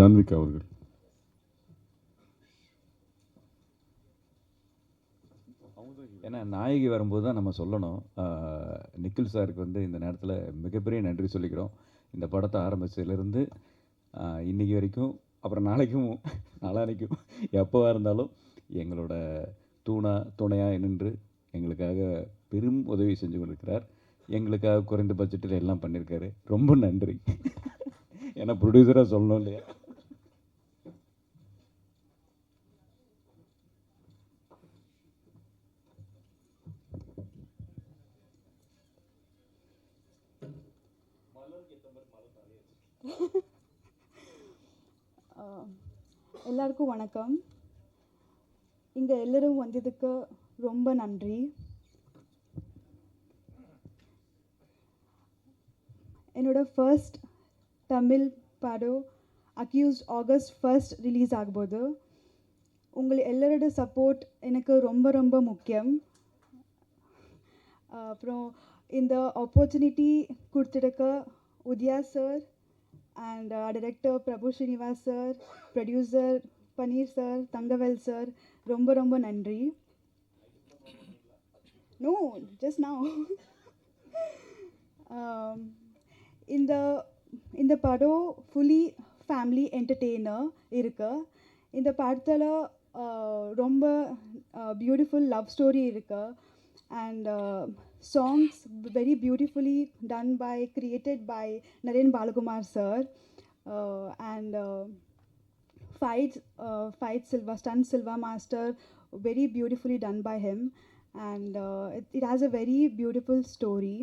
ஜான்விகா அவர்கள். ஏன்னா நாயகி வரும்போது தான் நம்ம சொல்லணும். நிக்கில் சாருக்கு வந்து இந்த நேரத்தில் மிகப்பெரிய நன்றி சொல்லிக்கிறோம். இந்த படத்தை ஆரம்பித்ததுலேருந்து இன்றைக்கி வரைக்கும், அப்புறம் நாளைக்கும் நாளானைக்கும் எப்போவாக இருந்தாலும் எங்களோட துணையாக நின்று எங்களுக்காக பெரும் உதவி செஞ்சு கொண்டிருக்கிறார். எங்களுக்காக குறைந்த பட்ஜெட்டில் எல்லாம் பண்ணியிருக்காரு. ரொம்ப நன்றி. ஏன்னா ப்ரொடியூசராக சொல்லணும் இல்லையா? எல்லாருக்கும் வணக்கம். இங்கே எல்லோரும் வந்ததுக்கு ரொம்ப நன்றி. என்னோட ஃபர்ஸ்ட் தமிழ் படம் அக்யூஸ்ட் ஆகஸ்ட் 1 ரிலீஸ் ஆகும்போது உங்கள் எல்லாரோட சப்போர்ட் எனக்கு ரொம்ப ரொம்ப முக்கியம். அப்புறம் இந்த ஆப்பர்ச்சுனிட்டி கொடுத்துருக்க Udhaya sir and director Prabhu Srinivas sir, producer Panneer sir, Thangavel sir, ரொம்ப ரொம்ப நன்றி. No, just now. இந்த படம் ஃபுல்லி ஃபேமிலி என்டர்டெய்னர் இருக்கு. இந்த படத்தில் ரொம்ப பியூட்டிஃபுல் லவ் ஸ்டோரி இருக்கு. And songs very beautifully done by, created by Naren Balakumar sir. And fight Silva, stunt Silva master, very beautifully done by him. And it has a very beautiful story.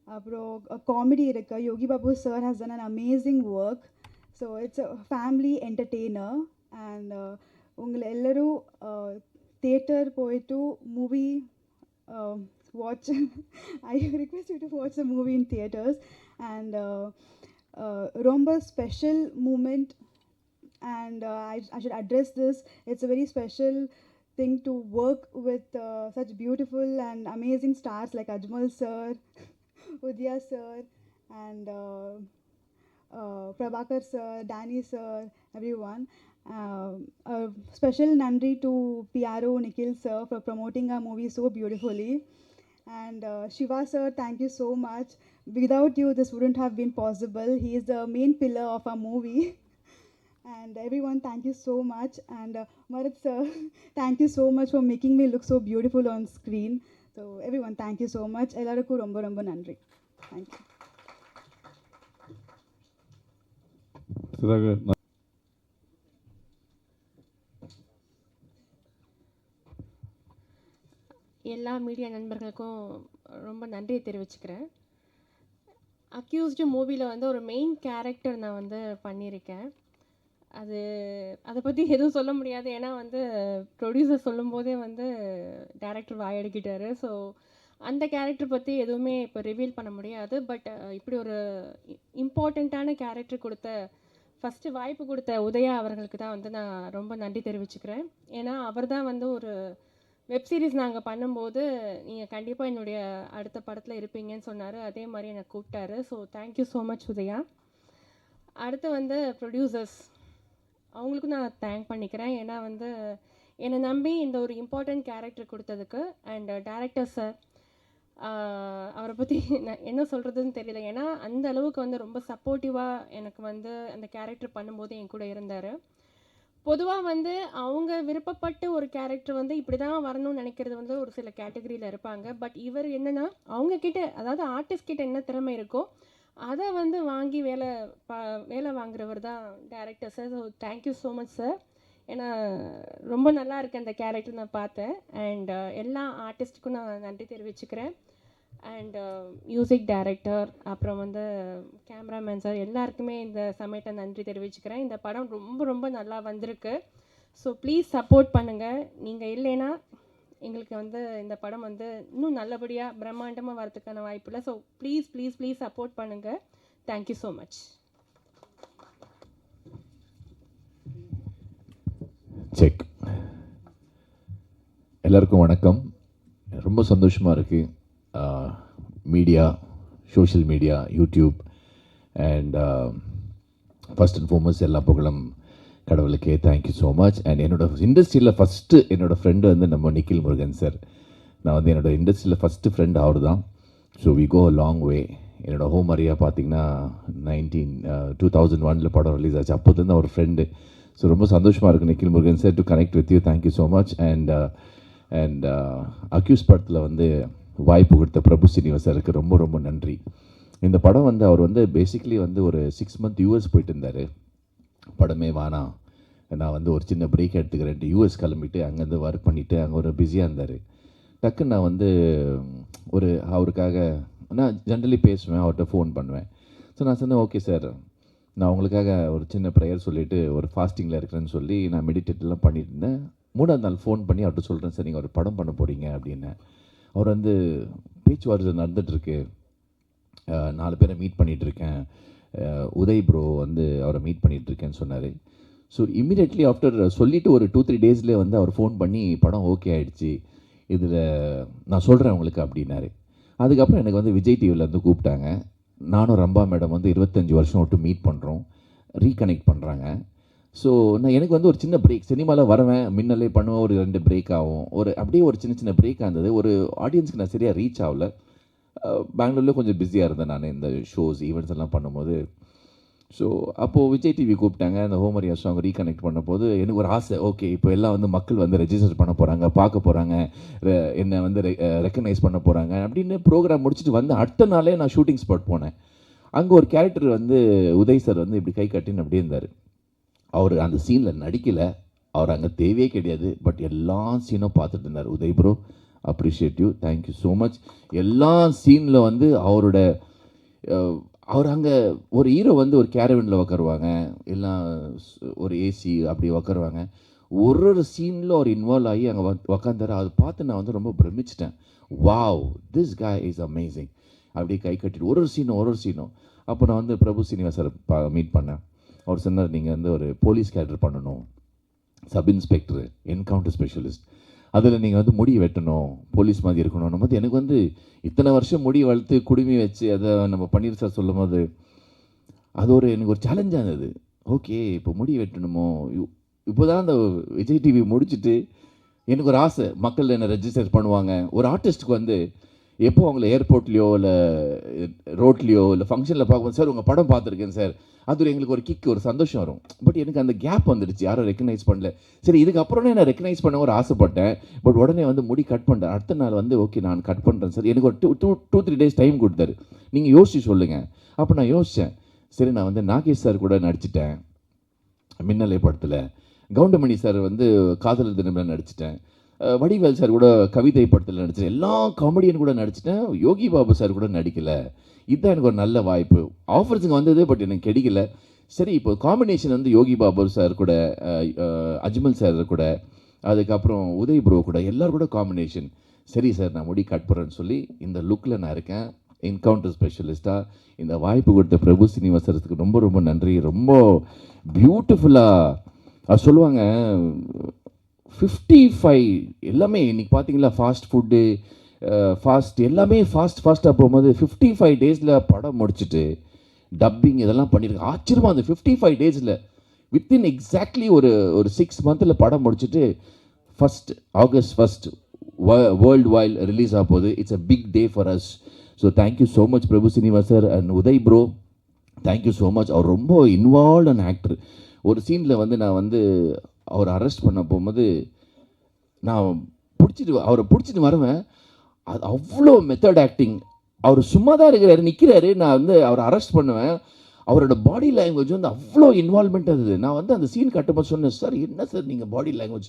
A comedy irukku. Yogi Babu sir has done an amazing work. So it's a family entertainer. And ungal ellaru theater poitu movie watch. I request you to watch the movie in theaters. And romba special moment. And I should address this. It's a very special thing to work with such beautiful and amazing stars like Ajmal sir, Udaya sir, and Prabhakar sir, Danny sir, everyone. Special nandri to PRO Nikhil sir for promoting our movie so beautifully. And Shiva sir, thank you so much. Without you, this wouldn't have been possible. He is the main pillar of our movie. And everyone, thank you so much. And Marat sir, thank you so much for making me look so beautiful on screen. So everyone, thank you so much. Ellarukku romba romba nandri. Thank you. எல்லா media நண்பர்களுக்கும் ரொம்ப நன்றியை தெரிவிச்சுக்கிறேன். Accused மூவியில் வந்து ஒரு main character நான் வந்து பண்ணியிருக்கேன். அதை பற்றி எதுவும் சொல்ல முடியாது. ஏன்னா வந்து ப்ரொடியூசர் சொல்லும்போதே வந்து டைரக்டர் வாயடிக்கிட்டாரு. ஸோ அந்த கேரக்டர் பற்றி எதுவுமே இப்போ ரிவீல் பண்ண முடியாது. பட் இப்படி ஒரு இம்பார்ட்டண்ட்டான கேரக்டர் கொடுத்த ஃபஸ்ட்டு வாய்ப்பு கொடுத்த உதயா அவர்களுக்கு தான் வந்து நான் ரொம்ப நன்றி தெரிவிச்சுக்கிறேன். ஏன்னா அவர் தான் வந்து ஒரு வெப் சீரிஸ் நாங்கள் பண்ணும்போது நீங்கள் கண்டிப்பாக என்னுடைய அடுத்த படத்தில் இருப்பீங்கன்னு சொன்னார். அதே மாதிரி என்னை கூப்பிட்டாரு. So thank you so much Udhaya. அடுத்து வந்து ப்ரொடியூசர்ஸ், அவங்களுக்கும் நான் தேங்க் பண்ணிக்கிறேன். ஏன்னா வந்து என்னை நம்பி இந்த ஒரு இம்பார்ட்டண்ட் கேரக்டர் கொடுத்ததுக்கு. அண்ட் டைரக்டர் சார், அவரை பற்றி நான் என்ன சொல்கிறதுன்னு தெரியல. ஏன்னா அந்த அளவுக்கு வந்து ரொம்ப சப்போர்ட்டிவாக எனக்கு வந்து அந்த கேரக்டர் பண்ணும்போது என் கூட இருந்தார். பொதுவாக வந்து அவங்க விருப்பப்பட்டு ஒரு கேரக்டர் வந்து இப்படி தான் வரணும்னு நினைக்கிறது வந்து ஒரு சில கேட்டகரியில் இருப்பாங்க. பட் இவர் என்னென்னா அவங்கக்கிட்ட, அதாவது ஆர்டிஸ்ட் கிட்ட என்ன திறமை இருக்கோ அதை வந்து வாங்கி வேலை வாங்குறவர் தான் director sir. So thank you so much sir. ஏன்னா ரொம்ப நல்லா இருக்குது அந்த கேரக்டர் நான் பார்த்தேன். அண்ட் எல்லா ஆர்டிஸ்ட்டுக்கும் நான் நன்றி தெரிவிச்சுக்கிறேன். அண்ட் மியூசிக் டைரக்டர், அப்புறம் வந்து கேமராமேன் சார், எல்லாருக்குமே இந்த சமயத்தை நன்றி தெரிவிச்சுக்கிறேன். இந்த படம் ரொம்ப ரொம்ப நல்லா வந்திருக்கு. ஸோ ப்ளீஸ் சப்போர்ட் பண்ணுங்கள். நீங்கள் இல்லைன்னா எங்களுக்கு வந்து இந்த படம் வந்து இன்னும் நல்லபடியாக பிரம்மாண்டமாக வரதுக்கான வாய்ப்பு இல்லை. So please please please support பண்ணுங்கள். Thank you so much. செக். எல்லாருக்கும் வணக்கம். ரொம்ப சந்தோஷமாக இருக்குது. Media, social media, YouTube and first and foremost எல்லா புகழும் கடவுளுக்கே. Thank you so much. அண்ட் என்னோட இண்டஸ்ட்ரியில் ஃபஸ்ட்டு என்னோடய ஃப்ரெண்டு வந்து நம்ம நிக்கில் முருகன் சார். நான் வந்து என்னோடய இண்டஸ்ட்ரியில் ஃபஸ்ட்டு ஃப்ரெண்ட் அவர் தான். So we go a long way. என்னோடய ஹோம் ஏரியா பார்த்தீங்கன்னா 2001 படம் ரிலீஸ் ஆச்சு. அப்போதுலேருந்து அவர் ஃப்ரெண்டு. ஸோ ரொம்ப சந்தோஷமாக இருக்குது Nikhil Murugan sir to connect with you. Thank you so much. And accused படத்தில் வந்து வாய்ப்பு கொடுத்த பிரபு சீனிவாசருக்கு ரொம்ப ரொம்ப நன்றி. இந்த படம் வந்து அவர் வந்து பேசிக்கலி வந்து ஒரு 6 மந்த் யூஎஸ் போயிட்டு இருந்தார். படமே வேணாம், நான் வந்து ஒரு சின்ன பிரேக் எடுத்துக்கிறேன்ட்டு யூஎஸ் கிளம்பிட்டு அங்கேருந்து ஒர்க் பண்ணிவிட்டு அங்கே ஒரு பிஸியாக இருந்தார். டக்குன்னு நான் வந்து ஒரு அவருக்காக நான் ஜென்ரலி பேசுவேன், அவர்கிட்ட ஃபோன் பண்ணுவேன். ஸோ நான் சொன்னேன், ஓகே சார், நான் உங்களுக்காக ஒரு சின்ன ப்ரேயர் சொல்லிவிட்டு ஒரு ஃபாஸ்டிங்கில் இருக்கிறேன்னு சொல்லி நான் மெடிடேட்லாம் பண்ணிட்டு இருந்தேன். 3ஆவது நாள் ஃபோன் பண்ணி அவர்கிட்ட சொல்கிறேன், சார் நீங்கள் ஒரு படம் பண்ண போகிறீங்க அப்படின்னு. அவர் வந்து பேச்சுவார்த்தை நடந்துகிட்ருக்கு, 4 பேரை மீட் பண்ணிகிட்ருக்கேன், உதய் ப்ரோ வந்து அவரை மீட் பண்ணிகிட்ருக்கேன்னு சொன்னார். ஸோ இம்மிடியட்லி ஆஃப்டர் சொல்லிவிட்டு ஒரு 2-3 டேஸ்லேயே வந்து அவர் ஃபோன் பண்ணி படம் ஓகே ஆகிடுச்சு, இதில் நான் சொல்கிறேன் உங்களுக்கு அப்படின்னாரு. அதுக்கப்புறம் எனக்கு வந்து விஜய் டிவிலேருந்து கூப்பிட்டாங்க. நானும் ரம்பா மேடம் வந்து 25 வருஷம் விட்டு மீட் பண்ணுறோம், ரீகனெக்ட் பண்ணுறாங்க. ஸோ எனக்கு வந்து ஒரு சின்ன பிரேக், சினிமாவில் வரவேன், முன்னலே பண்ணுவேன், ஒரு 2 பிரேக் ஆகும், ஒரு அப்படியே ஒரு சின்ன சின்ன பிரேக்காக இருந்தது. ஒரு ஆடியன்ஸ்க்கு நான் சரியாக ரீச் ஆகல. பெங்களூர்லேயே கொஞ்சம் பிஸியாக இருந்தேன் நான் இந்த ஷோஸ் ஈவெண்ட்ஸ் எல்லாம் பண்ணும்போது. ஸோ அப்போது விஜய் டிவி கூப்பிட்டாங்க, அந்த ஹோமரியா சாங் ரீகனெக்ட் பண்ணும்போது எனக்கு ஒரு ஆசை, ஓகே இப்போ எல்லாம் வந்து மக்கள் வந்து ரெஜிஸ்டர் பண்ண போகிறாங்க, பார்க்க போகிறாங்க, என்னை வந்து ரெக்கக்னைஸ் பண்ண போகிறாங்க அப்படின்னு ப்ரோக்ராம் முடிச்சுட்டு வந்து அடுத்த நாளே நான் ஷூட்டிங் ஸ்பாட் போனேன். அங்கே ஒரு கேரக்டர் வந்து உதய் சார் வந்து இப்படி கை கட்டின்னு அப்படியே இருந்தார். அவர் அந்த சீனில் நடிக்கலை, அவர் அங்கே தேவையே கிடையாது, பட் எல்லா சீனும் பார்த்துட்டு இருந்தார். Uday bro, appreciate you, thank you so much. எல்லா சீனில் வந்து அவர் அங்கே ஒரு ஹீரோ வந்து ஒரு கேரவனில் உட்காருவாங்க, எல்லாம் ஒரு ஏசி அப்படி உட்காருவாங்க. ஒரு சீனில் அவர் இன்வால்வ் ஆகி அங்கே உக்காந்தார். அதை பார்த்து நான் வந்து ரொம்ப பிரமிச்சிட்டேன். Wow, this guy is amazing. அப்படியே கை கட்டிட்டு ஒரு சீனும். அப்போ நான் வந்து பிரபு சீனிவாசரை மீட் பண்ணேன். அவர் சொன்னார், நீங்கள் வந்து ஒரு போலீஸ் கேரக்டர் பண்ணணும், சப் இன்ஸ்பெக்டர், என்கவுண்டர் ஸ்பெஷலிஸ்ட், அதில் நீங்கள் வந்து முடி வெட்டணும், போலீஸ் மாதிரி இருக்கணும். போது எனக்கு வந்து இத்தனை வருஷம் முடி வளர்த்து குடுமி வச்சு அதை நம்ம பன்னீர் சார் சொல்லும் போது அது எனக்கு ஒரு சேலஞ்சாக இருந்தது. ஓகே, இப்போ முடி வெட்டணுமோ, இப்போ தான் அந்த விஜய் டிவி முடிச்சுட்டு எனக்கு ஒரு ஆசை, மக்கள் என்னை ரெஜிஸ்டர் பண்ணுவாங்க. ஒரு ஆர்டிஸ்ட்டுக்கு வந்து எப்போ அவங்கள ஏர்போர்ட்லேயோ இல்லை ரோட்லேயோ இல்லை ஃபங்க்ஷனில் பார்க்கும்போது, சார் உங்கள் படம் பார்த்துருக்கேன் சார், அது எங்களுக்கு ஒரு கிக், ஒரு சந்தோஷம் வரும். பட் எனக்கு அந்த கேப் வந்துடுச்சு, யாரும் ரெக்கக்னைஸ் பண்ணல. சரி, இதுக்கப்புறம் நான் ரெக்கக்னைஸ் பண்ண ஒரு ஆசைப்பட்டேன். பட் உடனே வந்து முடி கட் பண்ணிட்டேன். அடுத்த நாள் வந்து ஓகே நான் கட் பண்ணுறேன் சார், எனக்கு ஒரு 2-3 டேஸ் டைம் கொடுத்தாரு, நீங்கள் யோசிச்சு சொல்லுங்கள். அப்போ நான் யோசித்தேன், சரி நான் வந்து நாகேஷ் சார் கூட நடிச்சிட்டேன் மின்னலை படத்தில், கவுண்டமணி சார் வந்து காதலர் தினமில் நடிச்சிட்டேன், வடிவேல் சார் கூட கவிதை படத்தில் நடிச்சிட்டேன், எல்லா காமெடியன் கூட நடிச்சிட்டேன், யோகி பாபு சார் கூட நடிக்கலை. இதுதான் எனக்கு ஒரு நல்ல வாய்ப்பு. ஆஃபர்ஸுங்க வந்தது, பட் எனக்கு கிடைக்கல. சரி, இப்போ காம்பினேஷன் வந்து யோகி பாபு சார் கூட, அஜ்மல் சார் கூட, அதுக்கப்புறம் உதய் ப்ரோ கூட, எல்லோரும் கூட காம்பினேஷன். சரி சார், நான் முடி கட் பண்ணுறேன்னு சொல்லி இந்த லுக்கில் நான் இருக்கேன், என்கவுண்டர் ஸ்பெஷலிஸ்ட்டாக. இந்த வாய்ப்பு கொடுத்த பிரபு சீனிவாசருக்கு ரொம்ப ரொம்ப நன்றி. ரொம்ப பியூட்டிஃபுல்லாக சொல்லுவாங்க. 55 எல்லாமே இன்றைக்கி பார்த்தீங்களா, ஃபாஸ்ட் ஃபுட்டு, எல்லாமே ஃபாஸ்ட்டாக போகும்போது 55 டேஸில் படம் முடிச்சுட்டு டப்பிங் இதெல்லாம் பண்ணியிருக்கேன். ஆச்சரியமாக அந்த 55 டேஸில் வித்தின் எக்ஸாக்ட்லி ஒரு 6 மந்தில் படம் முடிச்சுட்டு August 1 வேர்ல்டு வைட் ரிலீஸ் ஆக போகுது. It's a big day for us. So thank you so much Prabhu Srinivas sir and Uday bro, thank you so much. அவர் ரொம்ப இன்வால்வ்டான ஆக்டர். ஒரு சீனில் வந்து நான் வந்து அவரை அரெஸ்ட் பண்ண போகும்போது நான் அவரை பிடிச்சிட்டு வருவேன். அது அவ்வளோ மெத்தட் ஆக்டிங். அவர் சும்மா தான் இருக்கிறாரு, நிற்கிறாரு, நான் வந்து அவரை அரெஸ்ட் பண்ணுவேன். அவரோட பாடி லாங்குவேஜ் வந்து அவ்வளோ இன்வால்மெண்ட் இருந்தது. நான் வந்து அந்த சீன் கட்டும்போது சொன்னேன், சார் என்ன சார் நீங்கள் பாடி லாங்குவேஜ்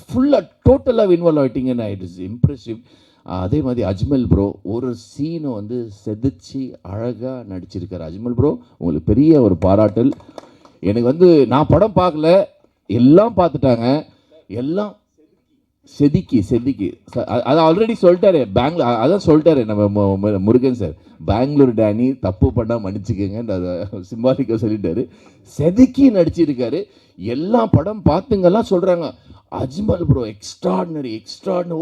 ஃபுல்லாக டோட்டலாக இன்வால்வ் ஆகிட்டீங்கன்னு. It is impressive. அதே மாதிரி அஜ்மல் ப்ரோ ஒரு சீனை வந்து செதுச்சு அழகாக நடிச்சிருக்கார். அஜ்மல் ப்ரோ, உங்களுக்கு பெரிய ஒரு பாராட்டல். எனக்கு வந்து நான் படம் பார்க்கல, எல்லாம் பார்த்துட்டாங்க, எல்லாம் செதுக்கி அதை ஆல்ரெடி சொல்லிட்டாரு பெங்களூர். அதான் சொல்லிட்டாரு நம்ம முருகன் சார், பெங்களூர் டேனி தப்பு பண்ணால் மன்னிச்சுக்கங்க, அதை சிம்பாலிக்காக சொல்லிட்டாரு. செதுக்கி நடிச்சிருக்காரு. எல்லா படம் பார்த்துங்கெல்லாம் சொல்கிறாங்க, அஜ்மல் ப்ரோ எக்ஸ்ட்ராடினரி.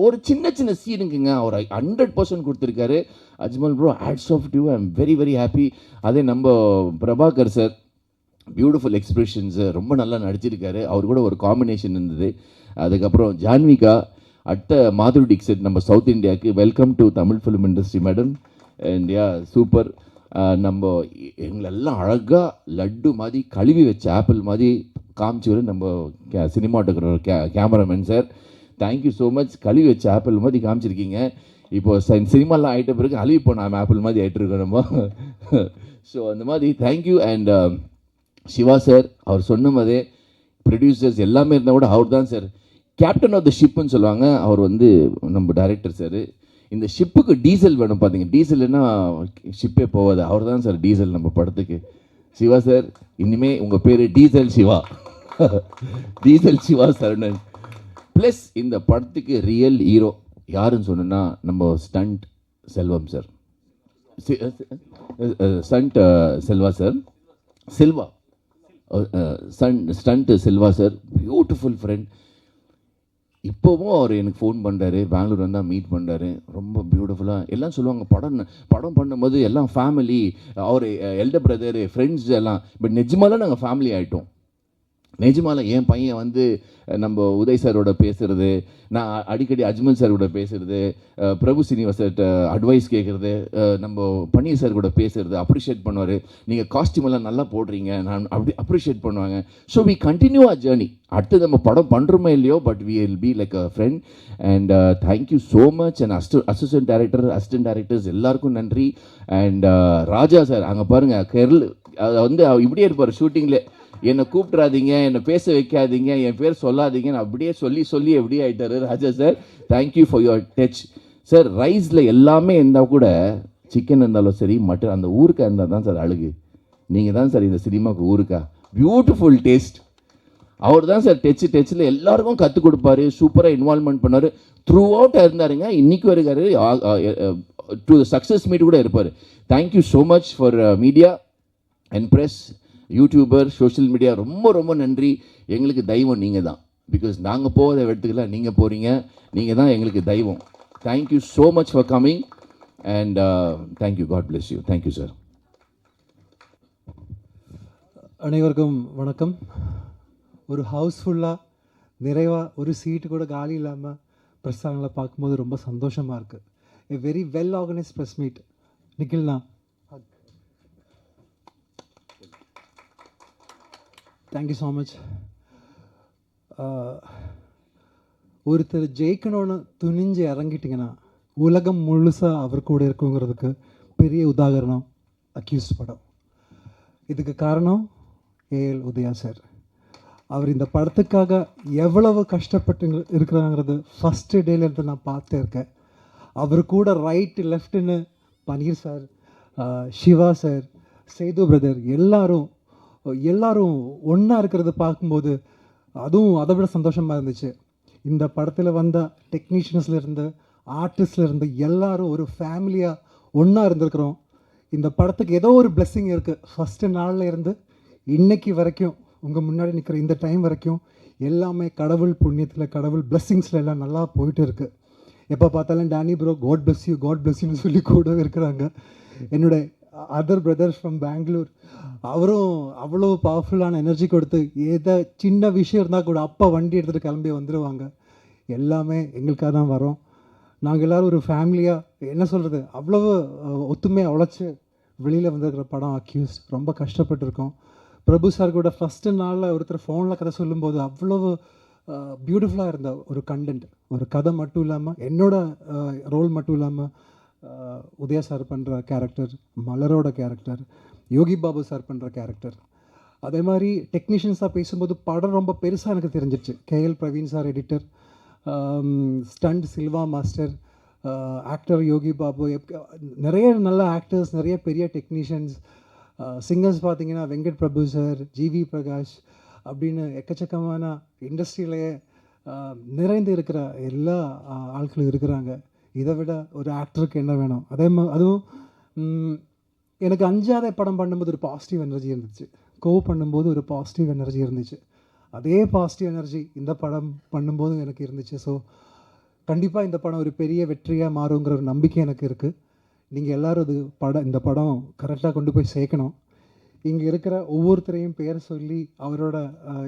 ஒரு சின்ன சீனுக்குங்க அவர் 100% கொடுத்துருக்காரு. Ajmal bro, hats off to you. I am very very happy. அதே நம்ம பிரபாகர் சார் பியூட்டிஃபுல் எக்ஸ்பிரஷன்ஸு, ரொம்ப நல்லா நடிச்சிருக்காரு. அவர் கூட ஒரு காம்பினேஷன் இருந்தது. அதுக்கப்புறம் ஜான்விகா, அடுத்த மாதுரி டிக்ஸிட் நம்ம சவுத் இந்தியாவுக்கு welcome to Tamil film industry madam. And yeah super. நம்ம எங்களெல்லாம் அழகாக லட்டு மாதிரி கழுவி வச்ச ஆப்பிள் மாதிரி காமிச்சவர் நம்ம cinematographer cameraman sir. Thank you so much. கழுவி வச்ச ஆப்பிள் மாதிரி காமிச்சிருக்கீங்க. இப்போது சினிமாலாம் ஆகிட்ட பிறகு அழுவி போன ஆப்பிள் மாதிரி ஆகிட்டு இருக்கோம் நம்ம. ஸோ அந்த மாதிரி தேங்க்யூ. அண்ட் சிவா சார், அவர் சொன்ன மாதிரியே ப்ரொடியூசர்ஸ் எல்லாமே இருந்தால் கூட அவர் தான் சார் கேப்டன் ஆஃப் த ஷிப்புன்னு சொல்லுவாங்க. அவர் வந்து நம்ம டைரக்டர் சார். இந்த ஷிப்புக்கு டீசல் வேணும் பார்த்தீங்க, டீசல்னா ஷிப்பே போகாது. அவர் தான் சார் டீசல் நம்ம படத்துக்கு. சிவா சார், இனிமே உங்கள் பேர் diesel Siva. Diesel Siva Saranan. Plus இந்த படத்துக்கு ரியல் ஹீரோ யாருன்னு சொன்னோன்னா நம்ம stunt Selvam sir. Stunt Selva sir, Selva stunt Selva sir, beautiful friend. இப்போவும் அவர் எனக்கு ஃபோன் பண்ணுறாரு, பெங்களூர் வந்தால் மீட் பண்ணுறாரு. ரொம்ப பியூட்டிஃபுல்லாக எல்லாம் சொல்லுவாங்க, படம் பண்ணும்போது எல்லாம் ஃபேமிலி, அவர் எல்டர் பிரதர், ஃப்ரெண்ட்ஸ் எல்லாம். பட் நிஜமாலாம் நாங்கள் ஃபேமிலி ஆகிட்டோம். நிஜமால என் பையன் வந்து நம்ம உதய் சாரோட பேசுகிறது, நான் அடிக்கடி அஜ்மல் சார் கூட பேசுகிறது, பிரபு சீனிவாசர்கிட்ட அட்வைஸ் கேட்குறது, நம்ம பன்னீர் சார் கூட பேசுகிறது, அப்ரிஷியேட் பண்ணுவார். நீங்கள் காஸ்டியூம் எல்லாம் நல்லா போடுறீங்க, நான் அப்படி அப்ரிஷியேட் பண்ணுவாங்க. So we continue our journey. அடுத்து நம்ம படம் பண்ணுறோமே இல்லையோ, but we will be like a friend. And thank you so much. And assistant directors எல்லாருக்கும் நன்றி. அண்ட் ராஜா சார், அங்கே பாருங்கள், வந்து இப்படியே இருப்பார் ஷூட்டிங்கில். என்னை கூப்பிட்றாதீங்க, என்னை பேச வைக்காதீங்க, என் பேர் சொல்லாதீங்க, நான் அப்படியே சொல்லி எப்படியே ஆகிட்டாரு Raja sir. Thank you for your touch sir. ரைஸில் எல்லாமே இருந்தால் கூட, சிக்கன் இருந்தாலும் சரி, மட்டன், அந்த ஊருக்கா இருந்தால் தான் சார் அழகு. நீங்கள் தான் சார் இந்த சினிமாவுக்கு ஊருக்கா. Beautiful taste. அவர் தான் சார் டச்சில் எல்லாருக்கும் கற்றுக் கொடுப்பாரு, சூப்பராக இன்வால்வ்மெண்ட் பண்ணார், த்ரூ அவுட் இருந்தாருங்க. இன்றைக்கும் இருக்காரு, டு சக்ஸஸ் மீட் கூட இருப்பார். Thank you so much for media and press, YouTuber, social media, ரொம்ப ரொம்ப நன்றி. எங்களுக்கு தெய்வம் நீங்கள் தான். பிகாஸ் நாங்கள் போகாத இடத்துக்குலாம் நீங்கள் போகிறீங்க, நீங்கள் தான் எங்களுக்கு தெய்வம். Thank you so much for coming and thank you. God bless you. Thank you sir. அனைவருக்கும் வணக்கம். ஒரு ஹவுஸ்ஃபுல்லாக நிறைவாக ஒரு சீட்டு கூட காலி இல்லாமல் பிரஸ்தாங்களை பார்க்கும்போது ரொம்ப சந்தோஷமாக இருக்குது. A very well organised press meet. நிக்கில்ண்ணா, தேங்க்யூ ஸோ மச். ஒருத்தர் ஜெயிக்கணும்னு துணிஞ்சு இறங்கிட்டிங்கன்னா உலகம் முழுசாக அவர் கூட இருக்குங்கிறதுக்கு பெரிய உதாரணம் அக்யூஸ்ட் படம். இதுக்கு காரணம் ஏஎல் உதயா சார். அவர் இந்த படத்துக்காக எவ்வளவு கஷ்டப்பட்டு இருக்கிறாங்கிறது ஃபஸ்ட்டு டேலேருந்து நான் பார்த்துட்டே இருக்கேன். அவர் கூட ரைட்டு லெஃப்ட்டுன்னு Paneer sir, Siva sir, Sethu brother எல்லாரும் ஒன்றா இருக்கிறத பார்க்கும்போது அதுவும் அதை விட சந்தோஷமாக இருந்துச்சு. இந்த படத்தில் வந்த டெக்னீஷியன்ஸ்லேருந்து ஆர்டிஸ்ட்லேருந்து எல்லாரும் ஒரு ஃபேமிலியாக ஒன்றா இருந்திருக்கிறோம். இந்த படத்துக்கு ஏதோ ஒரு பிளெஸ்ஸிங் இருக்குது. ஃபஸ்ட்டு நாளில் இருந்து இன்னைக்கு வரைக்கும் உங்கள் முன்னாடி நிற்கிற இந்த டைம் வரைக்கும் எல்லாமே கடவுள் புண்ணியத்தில், கடவுள் பிளெஸ்ஸிங்ஸில் எல்லாம் நல்லா போயிட்டு இருக்குது. எப்போ பார்த்தாலும் டேனி ப்ரோ காட் பிளெஸ் யூன்னு சொல்லி கூட இருக்கிறாங்க. என்னோட அதர் பிரதர்ஸ் ஃப்ரம் பெங்களூர், அவரும் அவ்வளோ பவர்ஃபுல்லான எனர்ஜி கொடுத்து ஏதோ சின்ன விஷயம் இருந்தால் கூட அப்பா வண்டி எடுத்துகிட்டு கிளம்பி வந்துடுவாங்க. எல்லாமே எங்களுக்காக தான் வரோம். நாங்கள் எல்லோரும் ஒரு ஃபேமிலியாக என்ன சொல்கிறது, அவ்வளவு ஒத்துமையாக உழைச்சி வெளியில் வந்திருக்கிற படம் அக்யூஸ்ட். ரொம்ப கஷ்டப்பட்டுருக்கோம். பிரபு சார் கூட ஃபஸ்ட்டு நாளில் ஒருத்தர் ஃபோனில் கதை சொல்லும்போது அவ்வளவு பியூட்டிஃபுல்லாக இருந்த ஒரு கண்டென்ட், ஒரு கதை மட்டும் இல்லாமல் என்னோட ரோல் மட்டும் இல்லாமல் உதயா சார் பண்ணுற கேரக்டர், மலரோட கேரக்டர், யோகி பாபு சார் பண்ணுற கேரக்டர், அதே மாதிரி டெக்னீஷியன்ஸாக பேசும்போது படம் ரொம்ப பெருசாக எனக்கு தெரிஞ்சிச்சு. KL Praveen sir editor, stunt Silva master, actor Yogi Babu, நிறைய நல்ல ஆக்டர்ஸ், நிறைய பெரிய டெக்னீஷியன்ஸ், சிங்கர்ஸ் பார்த்தீங்கன்னா வெங்கட் பிரபு சார், ஜிவி பிரகாஷ் அப்படின்னு எக்கச்சக்கமான இண்டஸ்ட்ரியிலேயே நிறைந்து இருக்கிற எல்லா ஆட்களும் இருக்கிறாங்க. இதை விட ஒரு ஆக்டருக்கு என்ன வேணும்? அதுவும் எனக்கு அஞ்சாத படம் பண்ணும்போது ஒரு பாசிட்டிவ் எனர்ஜி இருந்துச்சு, பண்ணும்போது ஒரு பாசிட்டிவ் எனர்ஜி இருந்துச்சு. அதே பாசிட்டிவ் எனர்ஜி இந்த படம் பண்ணும்போது எனக்கு இருந்துச்சு. ஸோ கண்டிப்பாக இந்த படம் ஒரு பெரிய வெற்றியாக மாறுங்கிற ஒரு நம்பிக்கை எனக்கு இருக்குது. நீங்கள் எல்லோரும் இந்த படம் கரெக்டாக கொண்டு போய் சேர்க்கணும். இங்கே இருக்கிற ஒவ்வொருத்தரையும் பேர் சொல்லி அவரோட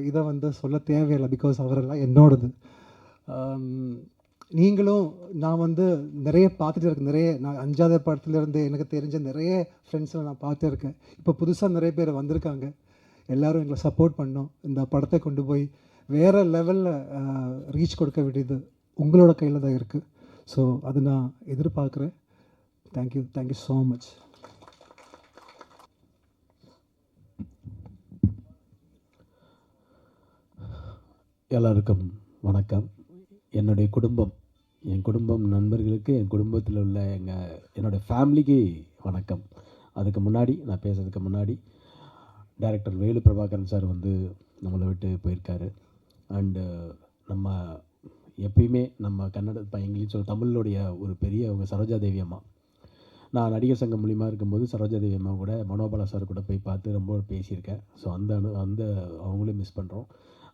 இதை வந்து சொல்ல தேவையில்லை, பிகாஸ் அவரெல்லாம் என்னோடது. நீங்களும் நான் வந்து நிறைய பார்த்துட்டு இருக்கேன். நிறைய நான் 5வது படத்துலேருந்து எனக்கு தெரிஞ்ச நிறைய ஃப்ரெண்ட்ஸை நான் பார்த்துருக்கேன். இப்போ புதுசாக நிறைய பேர் வந்திருக்காங்க. எல்லோரும் எங்களை சப்போர்ட் பண்ணோம். இந்த படத்தை கொண்டு போய் வேறு லெவலில் ரீச் கொடுக்க வேண்டியது உங்களோட கையில் தான் இருக்குது. ஸோ அது நான் எதிர்பார்க்குறேன். Thank you so much. எல்லாருக்கும் வணக்கம். என்னுடைய குடும்பம், என் குடும்பம் நண்பர்களுக்கு, என் குடும்பத்தில் உள்ள என்னுடைய ஃபேமிலிக்கு வணக்கம். அதுக்கு முன்னாடி நான் பேசுறதுக்கு முன்னாடி டைரக்டர் வேலு பிரபாகரன் சார் வந்து நம்மளை விட்டு போயிருக்காரு. அண்டு நம்ம எப்பயுமே நம்ம கன்னட இங்கிலீஷ் தமிழுடைய ஒரு பெரிய அவங்க சரோஜா தேவி அம்மா. நான் நடிகர் சங்கம் மூலிமா இருக்கும்போது சரோஜா தேவி அம்மா கூட மனோபாலா சார் கூட போய் பார்த்து ரொம்ப பேசியிருக்கேன். ஸோ அந்த அவங்களையும் மிஸ் பண்ணுறோம்.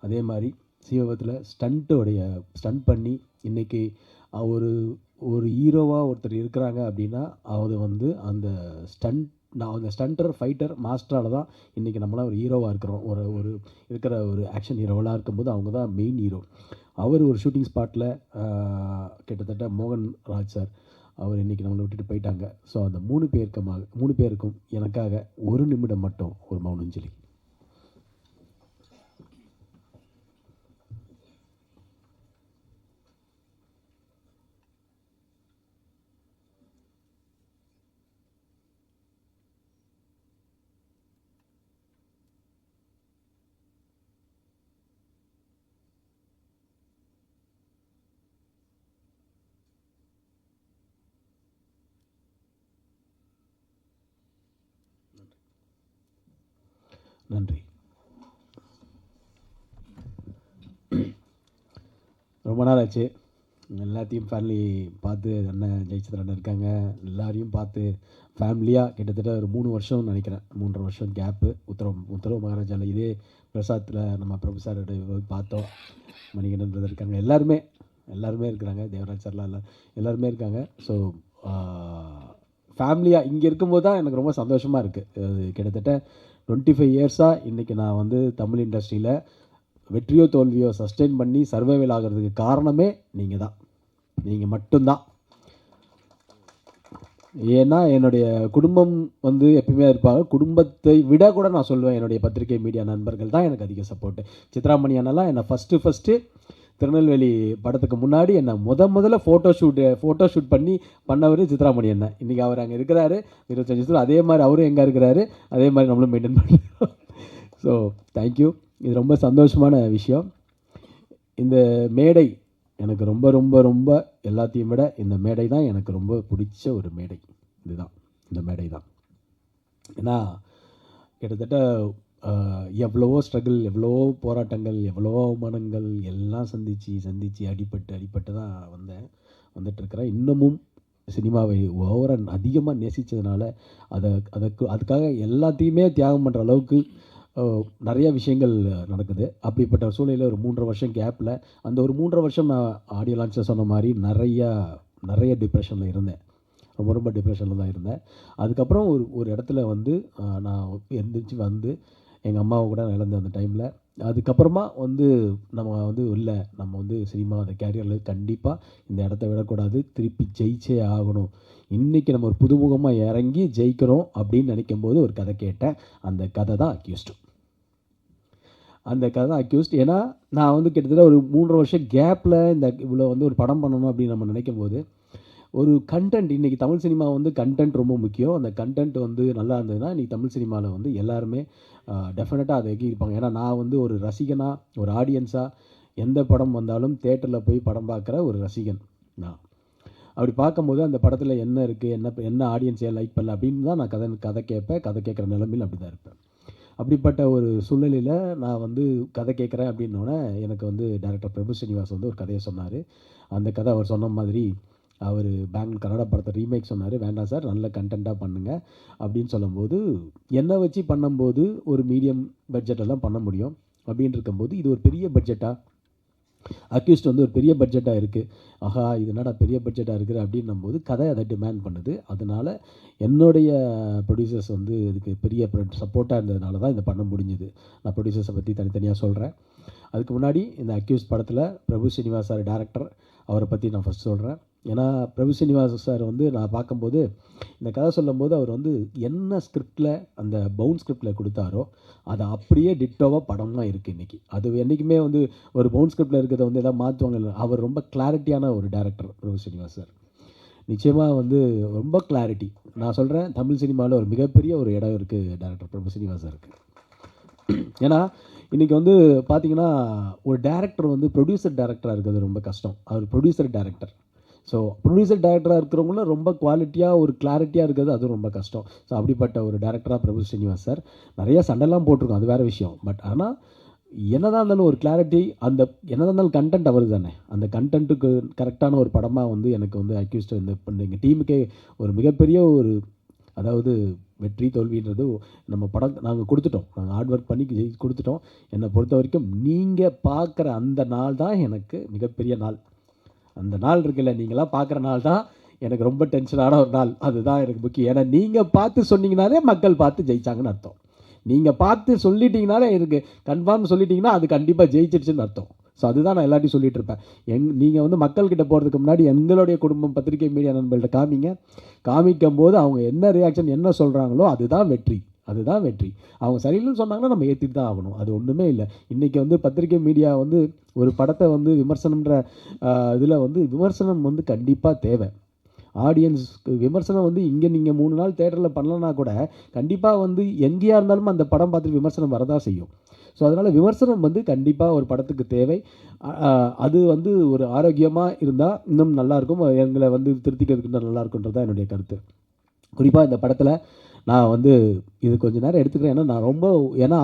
அதே மாதிரி சீவகத்தில் ஸ்டண்ட் பண்ணி இன்றைக்கி ஒரு ஹீரோவாக ஒருத்தர் இருக்கிறாங்க அப்படின்னா அது வந்து அந்த ஸ்டண்டர் ஃபைட்டர் மாஸ்டரால் தான் இன்றைக்கி நம்மளாம் ஒரு ஹீரோவாக இருக்கிறோம். ஒரு இருக்கிற ஒரு ஆக்ஷன் ஹீரோவெலாம் இருக்கும்போது அவங்க தான் மெயின் ஹீரோ. அவர் ஒரு ஷூட்டிங் ஸ்பாட்டில் கிட்டத்தட்ட மோகன் ராஜ் சார் அவர் இன்றைக்கி நம்மளை விட்டுட்டு போயிட்டாங்க. ஸோ அந்த 3 பேருக்கும் எனக்காக ஒரு நிமிடம் மட்டும் ஒரு மௌனஞ்சலி. நன்றி. ரொம்ப நாள் ஆச்சு. எல்லாத்தையும் ஃபேமிலி பார்த்து, அண்ணன் ஜெயச்சந்திரன் இருக்காங்க, எல்லாரையும் பார்த்து ஃபேமிலியாக கிட்டத்தட்ட ஒரு 3 வருஷம் நினைக்கிறேன், 3.5 வருஷம் கேப்பு. உத்தரவு மகாராஜாவில் இதே பிரசாத்தில் நம்ம பிரபு சார் பார்த்தோம். மணிகண்டன் பிரதர் இருக்காங்க, எல்லாருமே இருக்கிறாங்க, தேவராஜ் சார்லாம் எல்லாருமே இருக்காங்க. ஸோ ஃபேமிலியாக இங்கே இருக்கும்போது தான் எனக்கு ரொம்ப சந்தோஷமாக இருக்குது. அது கிட்டத்தட்ட 25 இயர்ஸாக இன்றைக்கி நான் வந்து தமிழ் இண்டஸ்ட்ரியில் வெற்றியோ தோல்வியோ சஸ்டெயின் பண்ணி சர்வைவல் ஆகிறதுக்கு காரணமே நீங்கள் மட்டும்தான். ஏன்னா என்னுடைய குடும்பம் வந்து எப்பயுமே இருப்பாங்க. குடும்பத்தை விட கூட நான் சொல்லுவேன், என்னுடைய பத்திரிகை மீடியா நண்பர்கள் தான் எனக்கு அதிக சப்போர்ட்டு. சித்ராமணி அண்ணெல்லாம் என்னை ஃபஸ்ட்டு திருநெல்வேலி படத்துக்கு முன்னாடி என்னை முதல்ல ஃபோட்டோ ஷூட் பண்ணவர் சித்ராமணி அண்ணன். இன்றைக்கி அவர் அங்கே இருக்கிறாரு 25 வருஷம். அதே மாதிரி அவரும் எங்கே இருக்கிறாரு, அதே மாதிரி நம்மளும் மெயின்டைன் பண்ணுறோம். So thank you. இது ரொம்ப சந்தோஷமான விஷயம். இந்த மேடை எனக்கு ரொம்ப ரொம்ப ரொம்ப எல்லாத்தையும் விட இந்த மேடை தான் எனக்கு ரொம்ப பிடிச்ச ஒரு மேடை. இந்த மேடை தான். ஏன்னா கிட்டத்தட்ட எவ்வளவோ ஸ்ட்ரகிள், எவ்வளவோ போராட்டங்கள், எவ்வளவோ அவமானங்கள் எல்லாம் சந்தித்து அடிபட்டு தான் வந்துட்டுருக்கிறேன். இன்னமும் சினிமாவை அதிகமாக நேசித்ததுனால அதுக்காக எல்லாத்தையுமே தியாகம் பண்ணுற அளவுக்கு நிறைய விஷயங்கள் நடக்குது. அப்படிப்பட்ட சூழ்நிலையில் ஒரு 3.5 வருஷம் கேப்பில் அந்த ஒரு 3.5 வருஷம் நான் ஆடியோ லான்ச்சில் சொன்ன மாதிரி நிறைய டிப்ரெஷனில் இருந்தேன். ரொம்ப டிப்ரெஷனில் தான் இருந்தேன். அதுக்கப்புறம் ஒரு இடத்துல வந்து நான் எந்திரிச்சு வந்து எங்கள் அம்மாவை கூட இழந்த அந்த டைமில், அதுக்கப்புறமா நம்ம சினிமா அந்த கேரியரில் கண்டிப்பாக இந்த இடத்த விடக்கூடாது, திருப்பி ஜெயிச்சே ஆகணும், இன்றைக்கி நம்ம ஒரு புதுமுகமாக இறங்கி ஜெயிக்கிறோம் அப்படின்னு நினைக்கும் போது ஒரு கதை கேட்டேன். அந்த கதை தான் அக்யூஸ்ட். ஏன்னா நான் கிட்டத்தட்ட ஒரு 3.5 வருஷம் கேப்பில் இவ்வளோ ஒரு படம் பண்ணணும் அப்படின்னு நம்ம நினைக்கும் போது ஒரு கண்டென்ட், இன்றைக்கி தமிழ் சினிமா கண்டென்ட் ரொம்ப முக்கியம். அந்த கண்டென்ட் நல்லா இருந்ததுன்னா இன்றைக்கி தமிழ் சினிமாவில் எல்லாருமே டெஃபினட்டாக அதை இருப்பாங்க. ஏன்னா நான் ஒரு ரசிகனாக, ஒரு ஆடியன்ஸாக எந்த படம் வந்தாலும் தேட்டரில் போய் படம் பார்க்குற ஒரு ரசிகன் நான். அப்படி பார்க்கும்போது அந்த படத்தில் என்ன இருக்குது, என்ன ஆடியன்ஸ் ஏன் லைக் பண்ணல அப்படின்னு தான் நான் கதை கேட்குற நிலைமையில் அப்படி தான் இருப்பேன். அப்படிப்பட்ட ஒரு சூழ்நிலையில் நான் கதை கேட்குறேன் அப்படின்னோடனே எனக்கு டைரக்டர் பிரபு ஸ்ரீனிவாஸ் ஒரு கதையை சொன்னார். அந்த கதை அவர் சொன்ன மாதிரி அவர் பெங்களூர் கன்னடா படத்தை ரீமேக் சொன்னார். வேண்டாம் சார், நல்ல கண்டென்ட்டாக பண்ணுங்கள் அப்படின்னு சொல்லும்போது, என்னை வச்சு பண்ணும்போது ஒரு மீடியம் பட்ஜெட்டெல்லாம் பண்ண முடியும். அப்படின்னு இருக்கும்போது இது ஒரு பெரிய பட்ஜெட்டாக அக்யூஸ்ட் வந்து ஒரு பெரிய பட்ஜெட்டாக இருக்குது, ஆஹா இது என்னடா பெரிய பட்ஜெட்டாக இருக்குது அப்படின்னும் போது கதை அதை டிமாண்ட் பண்ணுது. அதனால் என்னுடைய ப்ரொடியூசர்ஸ் வந்து இதுக்கு பெரிய சப்போர்ட்டாக இருந்ததுனால தான் இதை பண்ண முடிஞ்சுது. நான் ப்ரொடியூசர்ஸை பற்றி தனித்தனியாக சொல்கிறேன். அதுக்கு முன்னாடி இந்த அக்யூஸ்ட் படத்தில் பிரபு ஸ்ரீனிவாஸ் சார் டேரக்டர், அவரை பற்றி நான் ஃபஸ்ட் சொல்கிறேன். ஏன்னா பிரபு ஸ்ரீனிவாஸ் சார் வந்து நான் பார்க்கும்போது இந்த கதை சொல்லும்போது அவர் வந்து என்ன ஸ்கிரிப்டில் அந்த பவுன் ஸ்கிரிப்டில் கொடுத்தாரோ அதை அப்படியே டிட்டோவாக படமாக இருக்குது இன்றைக்கி. அது என்றைக்குமே வந்து ஒரு பவுன் ஸ்கிரிப்டில் இருக்கிறத வந்து எதாவது மாற்றுவாங்க இல்லை. அவர் ரொம்ப கிளாரிட்டியான ஒரு டேரக்டர் பிரபு ஸ்ரீனிவாஸ் சார். நிச்சயமாக வந்து ரொம்ப கிளாரிட்டி. நான் சொல்கிறேன், தமிழ் சினிமாவில் ஒரு மிகப்பெரிய ஒரு இடம் இருக்குது டேரக்டர் பிரபு ஸ்ரீனிவாஸ் சாருக்கு. ஏன்னா இன்றைக்கி வந்து பார்த்திங்கன்னா ஒரு டேரக்டர் வந்து ப்ரொடியூசர் டேரக்டராக இருக்கிறது ரொம்ப கஷ்டம். அவர் ப்ரொடியூசர் டேரக்டர். ஸோ ப்ரொடியூசர் டேரக்டராக இருக்கிறவங்களும் ரொம்ப குவாலிட்டியாக ஒரு கிளாரிட்டியாக இருக்கிறது அதுவும் ரொம்ப கஷ்டம். ஸோ அப்படிப்பட்ட ஒரு டேரக்டராக பிரபு ஸ்ரீனிவாஸ் சார். நிறையா சண்டைலாம் போட்டிருக்கோம், அது வேறு விஷயம். பட் ஆனால் என்னதான் இருந்தாலும் ஒரு கிளாரிட்டி, அந்த என்னதான் இருந்தாலும் கண்டென்ட் அவர் தானே, அந்த கண்டென்ட்டுக்கு கரெக்டான ஒரு படமாக வந்து எனக்கு வந்து அக்யூஸ்ட் இந்த எங்கள் டீமுக்கே ஒரு மிகப்பெரிய ஒரு, அதாவது வெற்றி தோல்வின்றது நம்ம படம் நாங்கள் கொடுத்துட்டோம், நாங்கள் ஹார்ட் ஒர்க் பண்ணி கொடுத்துட்டோம். என்னை பொறுத்த வரைக்கும் நீங்கள் பார்க்குற அந்த நாள் தான் எனக்கு மிகப்பெரிய நாள். அந்த நாள் இருக்குல்ல, நீங்களாம் பார்க்குற நாள் தான் எனக்கு ரொம்ப டென்ஷனான ஒரு நாள். அதுதான் எனக்கு முக்கியம். ஏன்னா நீங்கள் பார்த்து சொன்னீங்கனாலே மக்கள் பார்த்து ஜெயிச்சாங்கன்னு அர்த்தம். நீங்கள் பார்த்து சொல்லிட்டீங்கனாலே எனக்கு கன்ஃபார்ம் சொல்லிட்டீங்கன்னா அது கண்டிப்பாக ஜெயிச்சிருச்சுன்னு அர்த்தம். ஸோ அதுதான் நான் எல்லாத்தையும் சொல்லிகிட்டு இருப்பேன். நீங்கள் வந்து மக்கள்கிட்ட போகிறதுக்கு முன்னாடி எங்களுடைய குடும்பம் பத்திரிகை மீடியா நண்பர்கள்ட்ட காமிக்கும் போது அவங்க என்ன ரியாக்ஷன் என்ன சொல்கிறாங்களோ அதுதான் வெற்றி. அதுதான் வெற்றி. அவங்க சரியில்லைன்னு சொன்னாங்கன்னா நம்ம ஏற்றிட்டு தான் ஆகணும். அது ஒன்றுமே இல்லை. இன்றைக்கி வந்து பத்திரிகை மீடியா வந்து ஒரு படத்தை வந்து விமர்சனம்ன்ற இதில் வந்து விமர்சனம் வந்து கண்டிப்பாக தேவை. ஆடியன்ஸ்க்கு விமர்சனம் வந்து இங்கே நீங்கள் 3 நாள் தேட்டரில் பண்ணலன்னா கூட கண்டிப்பாக வந்து எங்கேயா இருந்தாலும் அந்த படம் பார்த்துட்டு விமர்சனம் வரதான் செய்யும். ஸோ அதனால் விமர்சனம் வந்து கண்டிப்பாக ஒரு படத்துக்கு தேவை. அது வந்து ஒரு ஆரோக்கியமாக இருந்தால் இன்னும் நல்லாயிருக்கும். எங்களை வந்து திருத்திக்கிறதுக்கு இன்னும் நல்லாயிருக்குன்றது தான் என்னுடைய கருத்து. குறிப்பாக இந்த படத்தில் நான் வந்து இது கொஞ்சம் நேரம் எடுத்துக்கிறேன். ஏன்னா நான் ரொம்ப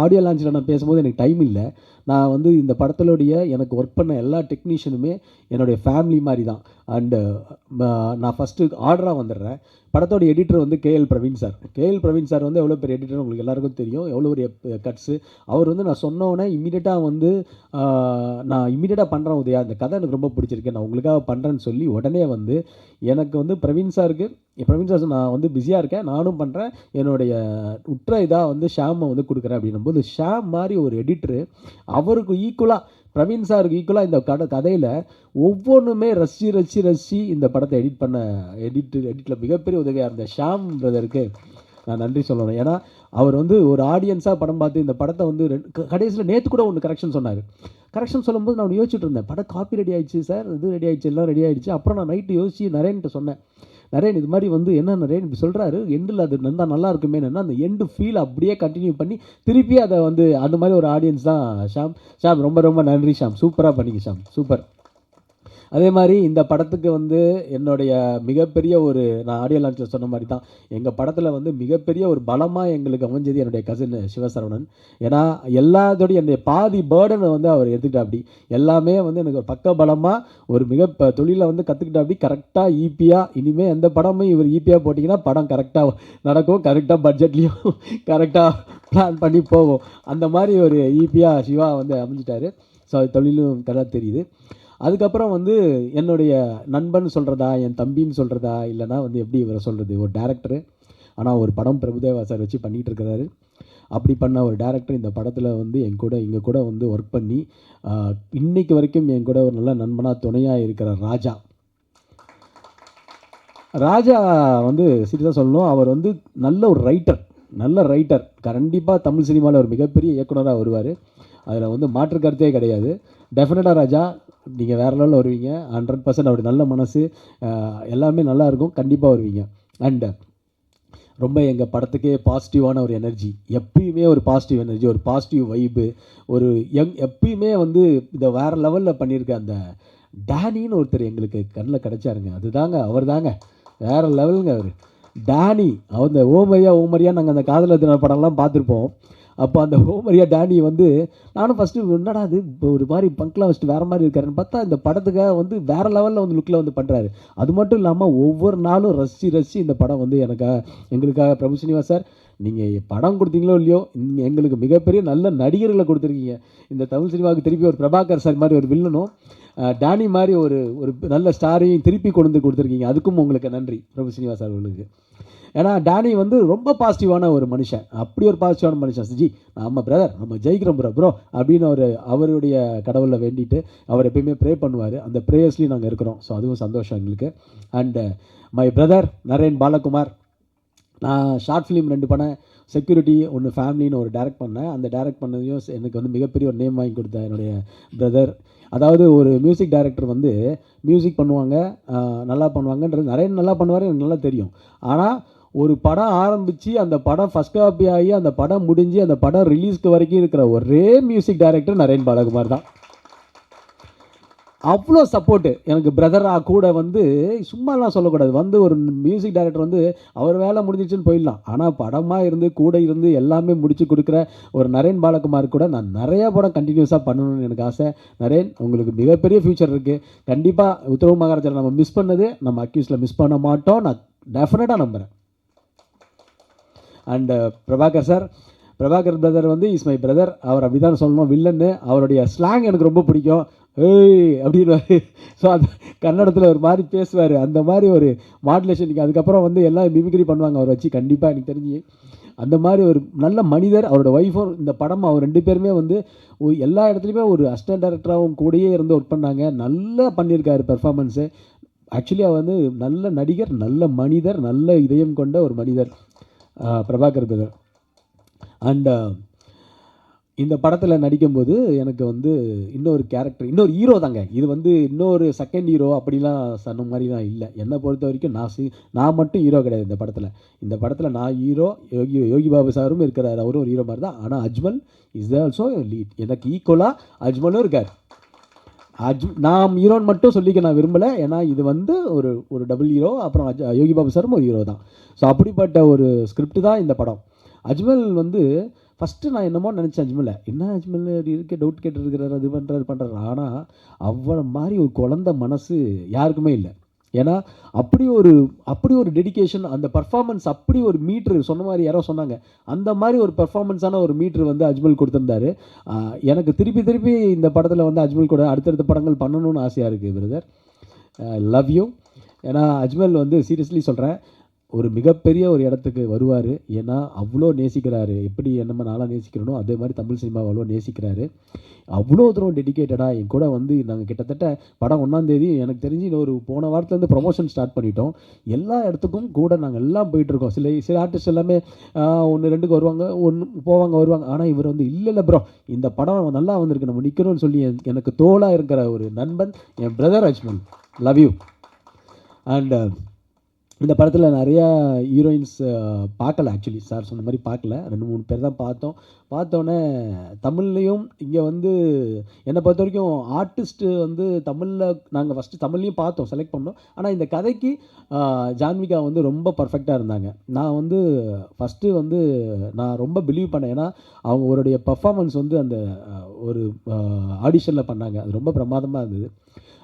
ஆடியோ லான்ச்சில் நான் பேசும்போது எனக்கு டைம் இல்லை. நான் வந்து இந்த படத்திலுடைய எனக்கு ஒர்க் பண்ண எல்லா டெக்னீஷியனுமே என்னுடைய ஃபேமிலி மாதிரி தான். அண்டு நான் ஃபஸ்ட்டு ஆர்டராக வந்துடுறேன். படத்தோட எடிட்டர் வந்து KL Praveen sir. KL Praveen sir வந்து எவ்வளோ பெரிய எடிட்டர் உங்களுக்கு எல்லாருக்கும் தெரியும், எவ்வளோ பெரிய கட்ஸு. அவர் வந்து நான் சொன்னோன்னே இமீடியட்டாக வந்து நான் இமீடியட்டாக பண்ணுறேன் உதயா, இந்த கதை எனக்கு ரொம்ப பிடிச்சிருக்கு, நான் உங்களுக்காக பண்ணுறேன்னு சொல்லி உடனே வந்து எனக்கு வந்து பிரவீன் சார் நான் வந்து பிஸியாக இருக்கேன், நானும் பண்ணுறேன், என்னுடைய உற்ற இதாக வந்து ஷாமை வந்து கொடுக்குறேன் அப்படின்னும்போது ஷாம் மாதிரி ஒரு எடிட்டரு அவருக்கு ஈக்குவலாக பிரவீன் சாருக்கு ஈக்குவலாக இந்த கதையில் ஒவ்வொன்றுமே ரசி இந்த படத்தை எடிட்டில் மிகப்பெரிய உதவியாக இருந்த ஷாம் பிரதருக்கு நான் நன்றி சொல்லணும். ஏன்னா அவர் வந்து ஒரு ஆடியன்ஸாக படம் பார்த்து இந்த படத்தை வந்து கடைசியில் நேற்று கூட ஒன்று கரெக்ஷன் சொன்னார். கரெக்ஷன் சொல்லும்போது நான் யோசிச்சுட்டு இருந்தேன், படம் காப்பி ரெடி ஆகிடுச்சு சார், இது ரெடி ஆகிடுச்சு, எல்லாம் ரெடி ஆகிடுச்சு. அப்புறம் நான் நைட்டு யோசிச்சு நரேன்கிட்ட சொன்னேன், நரேன் இது மாதிரி வந்து என்ன நரேன் இப்படி சொல்கிறாரு, எண்டில் அது நல்லா இருக்குமே, அந்த எண்டு ஃபீல் அப்படியே கண்டினியூ பண்ணி திருப்பி அதை வந்து அந்த மாதிரி ஒரு ஆடியன்ஸ் தான் ஷாம். ரொம்ப ரொம்ப நன்றி ஷாம், சூப்பராக பண்ணிங்க ஷாம், சூப்பர். அதே மாதிரி இந்த படத்துக்கு வந்து என்னுடைய மிகப்பெரிய ஒரு, நான் ஆடியோ லான்ச்சில் சொன்ன மாதிரி தான், எங்கள் படத்தில் வந்து மிகப்பெரிய ஒரு பலமாக எங்களுக்கு அமைஞ்சது என்னுடைய கசின் சிவசரவணன். ஏன்னா எல்லாத்தோடையும் என்னுடைய பாதி பேர்டனை வந்து அவர் எடுத்துக்கிட்டா. அப்படி எல்லாமே வந்து எனக்கு ஒரு பக்க பலமாக ஒரு தொழிலை வந்து கற்றுக்கிட்டா. அப்படி கரெக்டாக ஈபியாக இனிமேல் எந்த படமும் இவர் ஈபியாக போட்டிங்கன்னா படம் கரெக்டாக நடக்கும், கரெக்டாக பட்ஜெட்லேயும் கரெக்டாக பிளான் பண்ணி போகும். அந்த மாதிரி ஒரு ஈபியாக சிவா வந்து அமைஞ்சிட்டாரு. ஸோ அது தொழிலும் கரெக்டாக தெரியுது. அதுக்கப்புறம் வந்து என்னுடைய நண்பன் சொல்கிறதா, என் தம்பின்னு சொல்கிறதா, இல்லைனா வந்து எப்படி இவரை சொல்கிறது, ஒரு டேரக்டரு ஆனால் ஒரு படம் பிரபுதேவா சார் வச்சு பண்ணிகிட்டு இருக்கிறாரு. அப்படி பண்ண ஒரு டேரக்டர் இந்த படத்தில் வந்து இங்கே கூட வந்து ஒர்க் பண்ணி இன்னைக்கு வரைக்கும் என் கூட ஒரு நல்ல நண்பனாக துணையாக இருக்கிற ராஜா வந்து சீரியஸாக சொல்லணும், அவர் வந்து நல்ல ஒரு ரைட்டர். கண்டிப்பாக தமிழ் சினிமாவில் ஒரு மிகப்பெரிய இயக்குனராக வருவார். அதில் வந்து மாற்று கருத்தே கிடையாது. டெஃபினட்டாக ராஜா நீங்கள் வேறு லெவலில் வருவீங்க. 100% அப்படி நல்ல மனசு, எல்லாமே நல்லாயிருக்கும், கண்டிப்பாக வருவீங்க. அண்டு ரொம்ப எங்கள் படத்துக்கே பாசிட்டிவான ஒரு எனர்ஜி, எப்பயுமே ஒரு பாசிட்டிவ் எனர்ஜி, ஒரு பாசிட்டிவ் வைப்பு, ஒரு எப்பயுமே வந்து இதை வேறு லெவலில் பண்ணியிருக்க அந்த டேனின்னு ஒருத்தர் எங்களுக்கு கண்ணில் கிடச்சாருங்க. அவர் தாங்க வேறு லெவலுங்க. அவர் டேனி, அந்த ஓமரியா நாங்கள் அந்த காதலர் தின படம்லாம் பார்த்துருப்போம். அப்போ அந்த ஓமரியா டேனி வந்து நானும் ஃபஸ்ட்டு என்னடா அது இப்போ ஒரு மாதிரி பங்க்லாம் வச்சுட்டு வேறு மாதிரி இருக்காருன்னு பார்த்தா இந்த படத்துக்காக வந்து வேறு லெவலில் வந்து லுக்கில் வந்து பண்ணுறாரு. அது மட்டும் இல்லாமல் ஒவ்வொரு நாளும் ரசி இந்த படம் வந்து எங்களுக்காக பிரபு ஸ்ரீனிவாஸ் சார் நீங்கள் படம் கொடுத்தீங்களோ இல்லையோ, எங்களுக்கு மிகப்பெரிய நல்ல நடிகர்களை கொடுத்துருக்கீங்க. இந்த தமிழ் சினிமாவுக்கு திருப்பி ஒரு பிரபாகர் சார் மாதிரி ஒரு வில்லனும், டேனி மாதிரி ஒரு ஒரு நல்ல ஸ்டாரையும் திருப்பி கொண்டு வந்து கொடுத்துருக்கீங்க. அதுக்கும் உங்களுக்கு நன்றி பிரபு சீனிவாஸ் அவர்களுக்கு. ஏன்னா டேனி வந்து ரொம்ப பாசிட்டிவான ஒரு மனுஷன், அப்படி ஒரு பாசிட்டிவான மனுஷன். ஜி நம்ம பிரதர் நம்ம ஜெயிக்கிறோம் ப்ரோ அப்படின்னு அவருடைய கடவுளை வேண்டிட்டு அவர் எப்பயுமே ப்ரே பண்ணுவார். அந்த ப்ரேயர்ஸ்லேயும் நாங்கள் இருக்கிறோம். ஸோ அதுவும் சந்தோஷம் எங்களுக்கு. And my brother Naren Balakumar, நான் ஷார்ட் ஃபிலிம் 2 பண்ணேன், செக்யூரிட்டி ஒன்று, ஃபேமிலின்னு ஒரு டைரக்ட் பண்ணேன். அந்த டைரக்ட் பண்ணதையும் எனக்கு வந்து மிகப்பெரிய ஒரு நேம் வாங்கி கொடுத்த என்னுடைய பிரதர். அதாவது ஒரு மியூசிக் டைரக்டர் வந்து மியூசிக் பண்ணுவாங்க, நல்லா பண்ணுவாங்கன்றது நிறைய நல்லா பண்ணுவார், எனக்கு நல்லா தெரியும். ஆனால் ஒரு படம் ஆரம்பித்து அந்த படம் ஃபஸ்ட் காப்பி ஆகி அந்த படம் முடிஞ்சு அந்த படம் ரிலீஸ்க்கு வரைக்கும் இருக்கிற ஒரே மியூசிக் டைரக்டர் நரேன் பாலகுமார் தான். அவ்வளோ சப்போர்ட்டு எனக்கு பிரதராக கூட வந்து சும்மாலாம் சொல்லக்கூடாது. வந்து ஒரு மியூசிக் டைரக்டர் வந்து அவர் வேலை முடிஞ்சிச்சுன்னு போயிடலாம், ஆனால் படமாக இருந்து கூட இருந்து எல்லாமே முடிச்சு கொடுக்குற ஒரு நரேன் பாலகுமார் கூட நான் நிறையா படம் கண்டினியூஸாக பண்ணணும்னு எனக்கு ஆசை. நரேன், உங்களுக்கு மிகப்பெரிய ஃப்யூச்சர் இருக்குது. கண்டிப்பாக உத்தரவு மகாராஜா நம்ம மிஸ் பண்ணது நம்ம அக்யூஸில் மிஸ் பண்ண மாட்டோம், நான் டெஃபினட்டாக நம்புகிறேன். And Prabhakar sir, Prabhakar brother வந்து இஸ் மை பிரதர். அவர் அப்படி தான் சொல்லணும், வில்லன்னு. அவருடைய ஸ்லாங் எனக்கு ரொம்ப பிடிக்கும். ஏய் அப்படின்னு. ஸோ அது கன்னடத்தில் ஒரு மாதிரி பேசுவார், அந்த மாதிரி ஒரு மாடுலேஷனுக்கு. அதுக்கப்புறம் வந்து எல்லாம் மிமிக்ரி பண்ணுவாங்க அவர் வச்சு. கண்டிப்பாக எனக்கு தெரிஞ்சு அந்த மாதிரி ஒரு நல்ல மனிதர். அவரோட ஒய்ஃபும் இந்த படம் அவர் 2 பேருமே வந்து எல்லா இடத்துலையுமே ஒரு அசிஸ்டன்ட் டைரக்டராகவும் கூடயே இருந்து ஒர்க் பண்ணாங்க. நல்லா பண்ணியிருக்காரு பெர்ஃபார்மன்ஸு. ஆக்சுவலி அவர் வந்து நல்ல நடிகர், நல்ல மனிதர், நல்ல இதயம் கொண்ட ஒரு மனிதர் பிரபாகர் பிரதர். அண்ட் இந்த படத்தில் நடிக்கும்போது எனக்கு வந்து இன்னொரு கேரக்டர், இன்னொரு ஹீரோ தாங்க. இது வந்து இன்னொரு செகண்ட் ஹீரோ அப்படிலாம் சொன்ன மாதிரிலாம் இல்லை. என்னை பொறுத்த வரைக்கும் நான் மட்டும் ஹீரோ கிடையாது இந்த படத்தில். இந்த படத்தில் நான் ஹீரோ, யோகி பாபு சாரும் இருக்கிறார், அவரும் ஒரு ஹீரோ மாதிரி தான். ஆனால் அஜ்மல் இஸ் ஆல்சோ லீட். எனக்கு ஈக்குவலாக அஜ்மலும் இருக்கார். நான் ஹீரோன்னு மட்டும் சொல்லிக்க நான் விரும்பலை, ஏன்னா இது வந்து ஒரு டபுள் ஹீரோ. அப்புறம் யோகி பாபு சாரும் ஒரு ஹீரோ தான். ஸோ அப்படிப்பட்ட ஒரு ஸ்கிரிப்ட் தான் இந்த படம். அஜ்மல் வந்து ஃபஸ்ட்டு நான் என்னமோ நினச்சேன், என்ன அஜ்மல் இருக்க டவுட் கேட்டுருக்கிறாரு, அது பண்ணுறாரு. ஆனால் அவ்வளோ மாதிரி ஒரு குழந்த மனசு யாருக்குமே இல்லை. ஏன்னா அப்படி ஒரு டெடிகேஷன், அந்த பர்ஃபார்மன்ஸ் அப்படி ஒரு மீட்ரு சொன்ன மாதிரி யாரோ சொன்னாங்க, அந்த மாதிரி ஒரு பர்ஃபார்மன்ஸான ஒரு மீட்ரு வந்து அஜ்மல் கொடுத்துருந்தாரு. எனக்கு திருப்பி இந்த படத்தில் வந்து அஜ்மல் கூட அடுத்தடுத்த படங்கள் பண்ணணும்னு ஆசையாக இருக்குது பிரதர். Love you. ஏன்னா அஜ்மல் வந்து சீரியஸ்லி சொல்கிறேன், ஒரு மிகப்பெரிய ஒரு இடத்துக்கு வருவார். ஏன்னா அவ்வளோ நேசிக்கிறாரு. எப்படி நம்ம நாளாக நேசிக்கிறனோ அதே மாதிரி தமிழ் சினிமாவை அவ்வளோ நேசிக்கிறாரு. அவ்வளோ தூரம் டெடிக்கேட்டடாக என் கூட வந்து நாங்கள் கிட்டத்தட்ட படம் 1ஆம் தேதி எனக்கு தெரிஞ்சு ஒரு போன வாரத்துலேருந்து ப்ரொமோஷன் ஸ்டார்ட் பண்ணிட்டோம். எல்லா இடத்துக்கும் கூட நாங்கள் எல்லாம் போயிட்டுருக்கோம். சில ஆர்டிஸ்ட் எல்லாமே 1-2க்கு வருவாங்க, வருவாங்க. ஆனால் இவர் வந்து இல்லை ப்ரோ, இந்த படம் நல்லா வந்திருக்கு, நம்ம நிற்கணும்னு சொல்லி எனக்கு தோளாக இருக்கிற ஒரு நண்பன் என் brother Ajmal. Love you. And இந்த படத்தில் நிறையா ஹீரோயின்ஸ் பார்க்கல. ஆக்சுவலி சார் சொன்ன மாதிரி பார்க்கல, 2-3 பேர் தான் பார்த்தோன்னே தமிழ்லேயும் இங்கே வந்து என்னை பொறுத்த வரைக்கும் ஆர்டிஸ்ட்டு வந்து தமிழில் நாங்கள் ஃபஸ்ட்டு தமிழ்லையும் பார்த்தோம், செலக்ட் பண்ணோம். ஆனால் இந்த கதைக்கு ஜான்விகா வந்து ரொம்ப பர்ஃபெக்டாக இருந்தாங்க. நான் வந்து ஃபஸ்ட்டு வந்து நான் ரொம்ப பிலீவ் பண்ணேன். ஏன்னா அவங்களுடைய பர்ஃபார்மன்ஸ் வந்து அந்த ஒரு ஆடிஷனில் பண்ணாங்க, அது ரொம்ப பிரமாதமாக இருந்தது.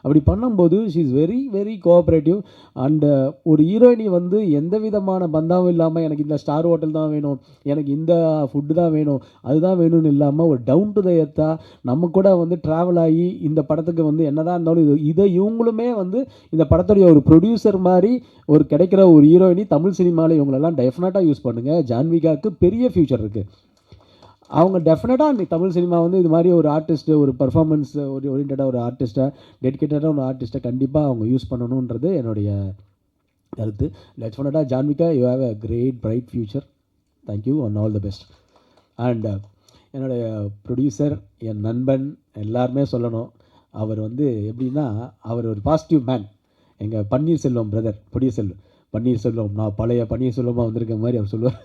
அப்படி பண்ணும்போது she is very very cooperative. And ஒரு ஹீரோயினி வந்து எந்த விதமான பந்தாவும் இல்லாமல் எனக்கு இந்த ஸ்டார் ஹோட்டல் தான் வேணும், எனக்கு இந்த ஃபுட்டு தான் வேணும், அதுதான் வேணும்னு இல்லாமல் ஒரு டவுன் டு த எர்த்தாக நம்ம கூட வந்து ட்ராவல் ஆகி இந்த படத்துக்கு வந்து என்னதான் இருந்தாலும் இதை இவங்களுமே வந்து இந்த படத்துடைய ஒரு ப்ரொடியூசர் மாதிரி ஒரு கிடைக்கிற ஒரு ஹீரோயினி தமிழ் சினிமாவில் இவங்களெல்லாம் டெஃபினட்டாக யூஸ் பண்ணுங்கள். ஜான்விகாவுக்கு பெரிய ஃப்யூச்சர் இருக்குது. அவங்க டெஃபினட்டாக இன்றைக்கி தமிழ் சினிமா வந்து இது மாதிரி ஒரு ஆர்டிஸ்ட்டு, ஒரு பர்ஃபார்மன்ஸ் ஓரியன்டாக ஒரு ஆர்டிஸ்ட்டாக, டெடிக்கேட்டடாக ஒரு ஆர்டிஸ்ட்டை கண்டிப்பாக அவங்க யூஸ் பண்ணணுன்றது என்னுடைய கருத்து. டெஃபினட்டாக Janvika, you have a great bright future. Thank you and all the best. And என்னுடைய ப்ரொடியூசர், என் நண்பன், எல்லாருமே சொல்லணும். அவர் வந்து எப்படின்னா அவர் ஒரு பாசிட்டிவ் மேன். எங்கள் பன்னீர்செல்வம் பிரதர், பன்னீர்செல்வம், நான் பழைய பன்னீர்செல்வமாக வந்திருக்க மாதிரி அவர் சொல்லுவார்,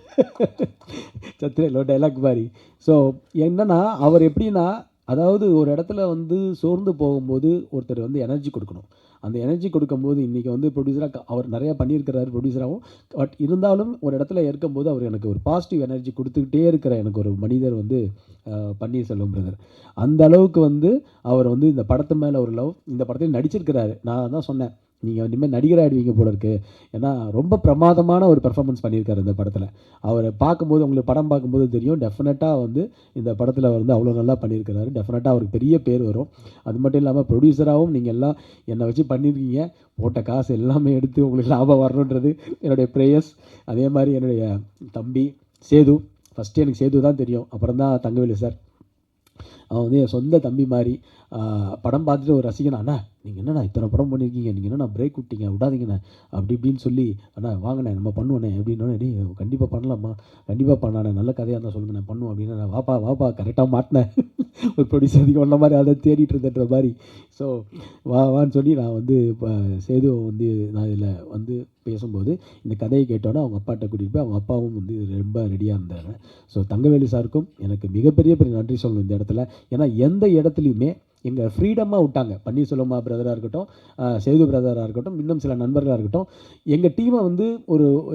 சத்திர டைலாக் மாதிரி. ஸோ என்னென்னா அவர் எப்படின்னா, அதாவது ஒரு இடத்துல வந்து சோர்ந்து போகும்போது ஒருத்தர் வந்து எனர்ஜி கொடுக்கணும். அந்த எனர்ஜி கொடுக்கும்போது இன்றைக்கி வந்து ப்ரொடியூசராக அவர் நிறையா பண்ணியிருக்கிறாரு ப்ரொடியூசராகவும். பட் இருந்தாலும் ஒரு இடத்துல இருக்கும்போது அவர் எனக்கு ஒரு பாசிட்டிவ் எனர்ஜி கொடுத்துக்கிட்டே இருக்கிற எனக்கு ஒரு மனிதர் வந்து பன்னீர்செல்வம் பிரதர். அந்த அளவுக்கு வந்து அவர் வந்து இந்த படத்து மேலே ஒரு லவ், இந்த படத்தில் நடிச்சிருக்கிறாரு. நான் தான் சொன்னேன், நீங்கள் இனிமேல் நடிகர் ஆகிடுவீங்க போல இருக்குது. ஏன்னா ரொம்ப பிரமாதமான ஒரு பெர்ஃபார்மன்ஸ் பண்ணியிருக்காரு இந்த படத்தில். அவரை பார்க்கும்போது, உங்களுக்கு படம் பார்க்கும்போது தெரியும், டெஃபினட்டாக வந்து இந்த படத்தில் வந்து அவ்வளோ நல்லா பண்ணியிருக்கிறாரு. டெஃபினட்டாக அவருக்கு பெரிய பேர் வரும். அது மட்டும் இல்லாமல் ப்ரொடியூசராகவும் நீங்கள் எல்லாம் என்னை வச்சு பண்ணியிருக்கீங்க. போட்ட காசு எல்லாமே எடுத்து உங்களுக்கு லாபம் வரணுன்றது என்னுடைய ப்ரேயர்ஸ். அதே மாதிரி என்னுடைய தம்பி சேது, ஃபஸ்ட்டு எனக்கு சேது தான் தெரியும், அப்புறம் தான் தங்கவேலு சார். அவன் வந்து என் சொந்த தம்பி மாதிரி. படம் பார்த்துட்டு ஒரு ரசிகன், அண்ணா நீங்கள் என்னண்ணா இத்தனை படம் பண்ணியிருக்கீங்க, நீங்கள் என்னண்ணா பிரேக் விட்டீங்க, விடாதீங்கண்ணே அப்படி இப்படின்னு சொல்லி, அண்ணா வாங்கண்ணே நம்ம பண்ணுவோண்ணே அப்படின்னோடனே, டே கண்டிப்பாக பண்ணலாமா, கண்டிப்பாக பண்ணாண்ணே, நல்ல கதையாக இருந்தால் சொல்லுங்கண்ணே பண்ணுவோம் அப்படின்னு. நான் வாப்பா கரெக்டாக மாட்டினேன். ஒரு ப்ரொடியூசருக்கு ஒன்ன மாதிரி அதை தேடிட்டு இருந்தன்ற மாதிரி. ஸோ வான்னு சொல்லி நான் வந்து இப்போ சேது வந்து நான் இதில் வந்து பேசும்போது இந்த கதையை கேட்டோன்னே அவங்க அப்பாட்ட கூட்டிகிட்டு போய் அவங்க அப்பாவும் வந்து ரொம்ப ரெடியாக இருந்தார். ஸோ தங்கவேலு சாருக்கும் எனக்கு மிகப்பெரிய நன்றி சொல்லணும் இந்த இடத்துல. ஏன்னா எந்த இடத்துலையுமே எங்கள் ஃப்ரீடமாக விட்டாங்க. பன்னீர்செல்வமா பிரதராக இருக்கட்டும், சேது பிரதராக இருக்கட்டும், இன்னும் சில நண்பர்களாக இருக்கட்டும், எங்கள் டீமை வந்து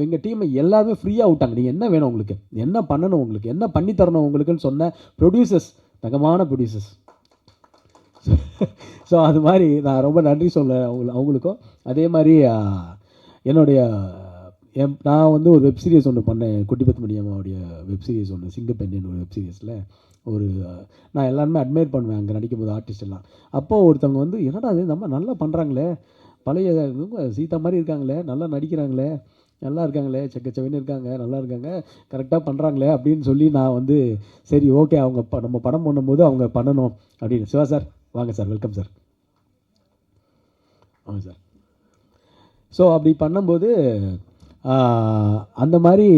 எங்கள் டீமை எல்லாமே ஃப்ரீயாக விட்டாங்க. நீங்கள் என்ன வேணும் உங்களுக்கு, என்ன பண்ணணும் உங்களுக்கு, என்ன பண்ணித்தரணும் உங்களுக்குன்னு சொன்ன ப்ரொடியூசர்ஸ், தங்கமான ப்ரொடியூசர்ஸ். ஸோ அது மாதிரி நான் ரொம்ப நன்றி சொல்ல அவங்களுக்கும். அதே மாதிரி என்னுடைய நான் வந்து ஒரு வெப் சீரிஸ் ஒன்று பண்ணேன், குட்டிபத் மணியம்மாவுடைய வெப் சீரிஸ் ஒன்று, சிங்கப்பெண்ணின் ஒரு வெப் சீரிஸில் ஒரு நான் எல்லாருமே அட்மையர் பண்ணுவேன் அங்கே நடிக்கும்போது ஆர்டிஸ்ட் எல்லாம். அப்போது ஒருத்தவங்க வந்து என்னடா அது நம்ம நல்லா பண்ணுறாங்களே, பழைய சீதா மாதிரி இருக்காங்களே, நல்லா நடிக்கிறாங்களே, நல்லா இருக்காங்களே, செக்கச்செவன்னு இருக்காங்க, நல்லா இருக்காங்க, கரெக்டாக பண்ணுறாங்களே அப்படின்னு சொல்லி நான் வந்து சரி ஓகே அவங்க நம்ம படம் பண்ணும்போது அவங்க பண்ணணும் அப்படின்னு. சிவா சார் வாங்க சார், வெல்கம் சார், வாங்க சார். ஸோ அப்படி பண்ணும்போது அந்த மாதிரி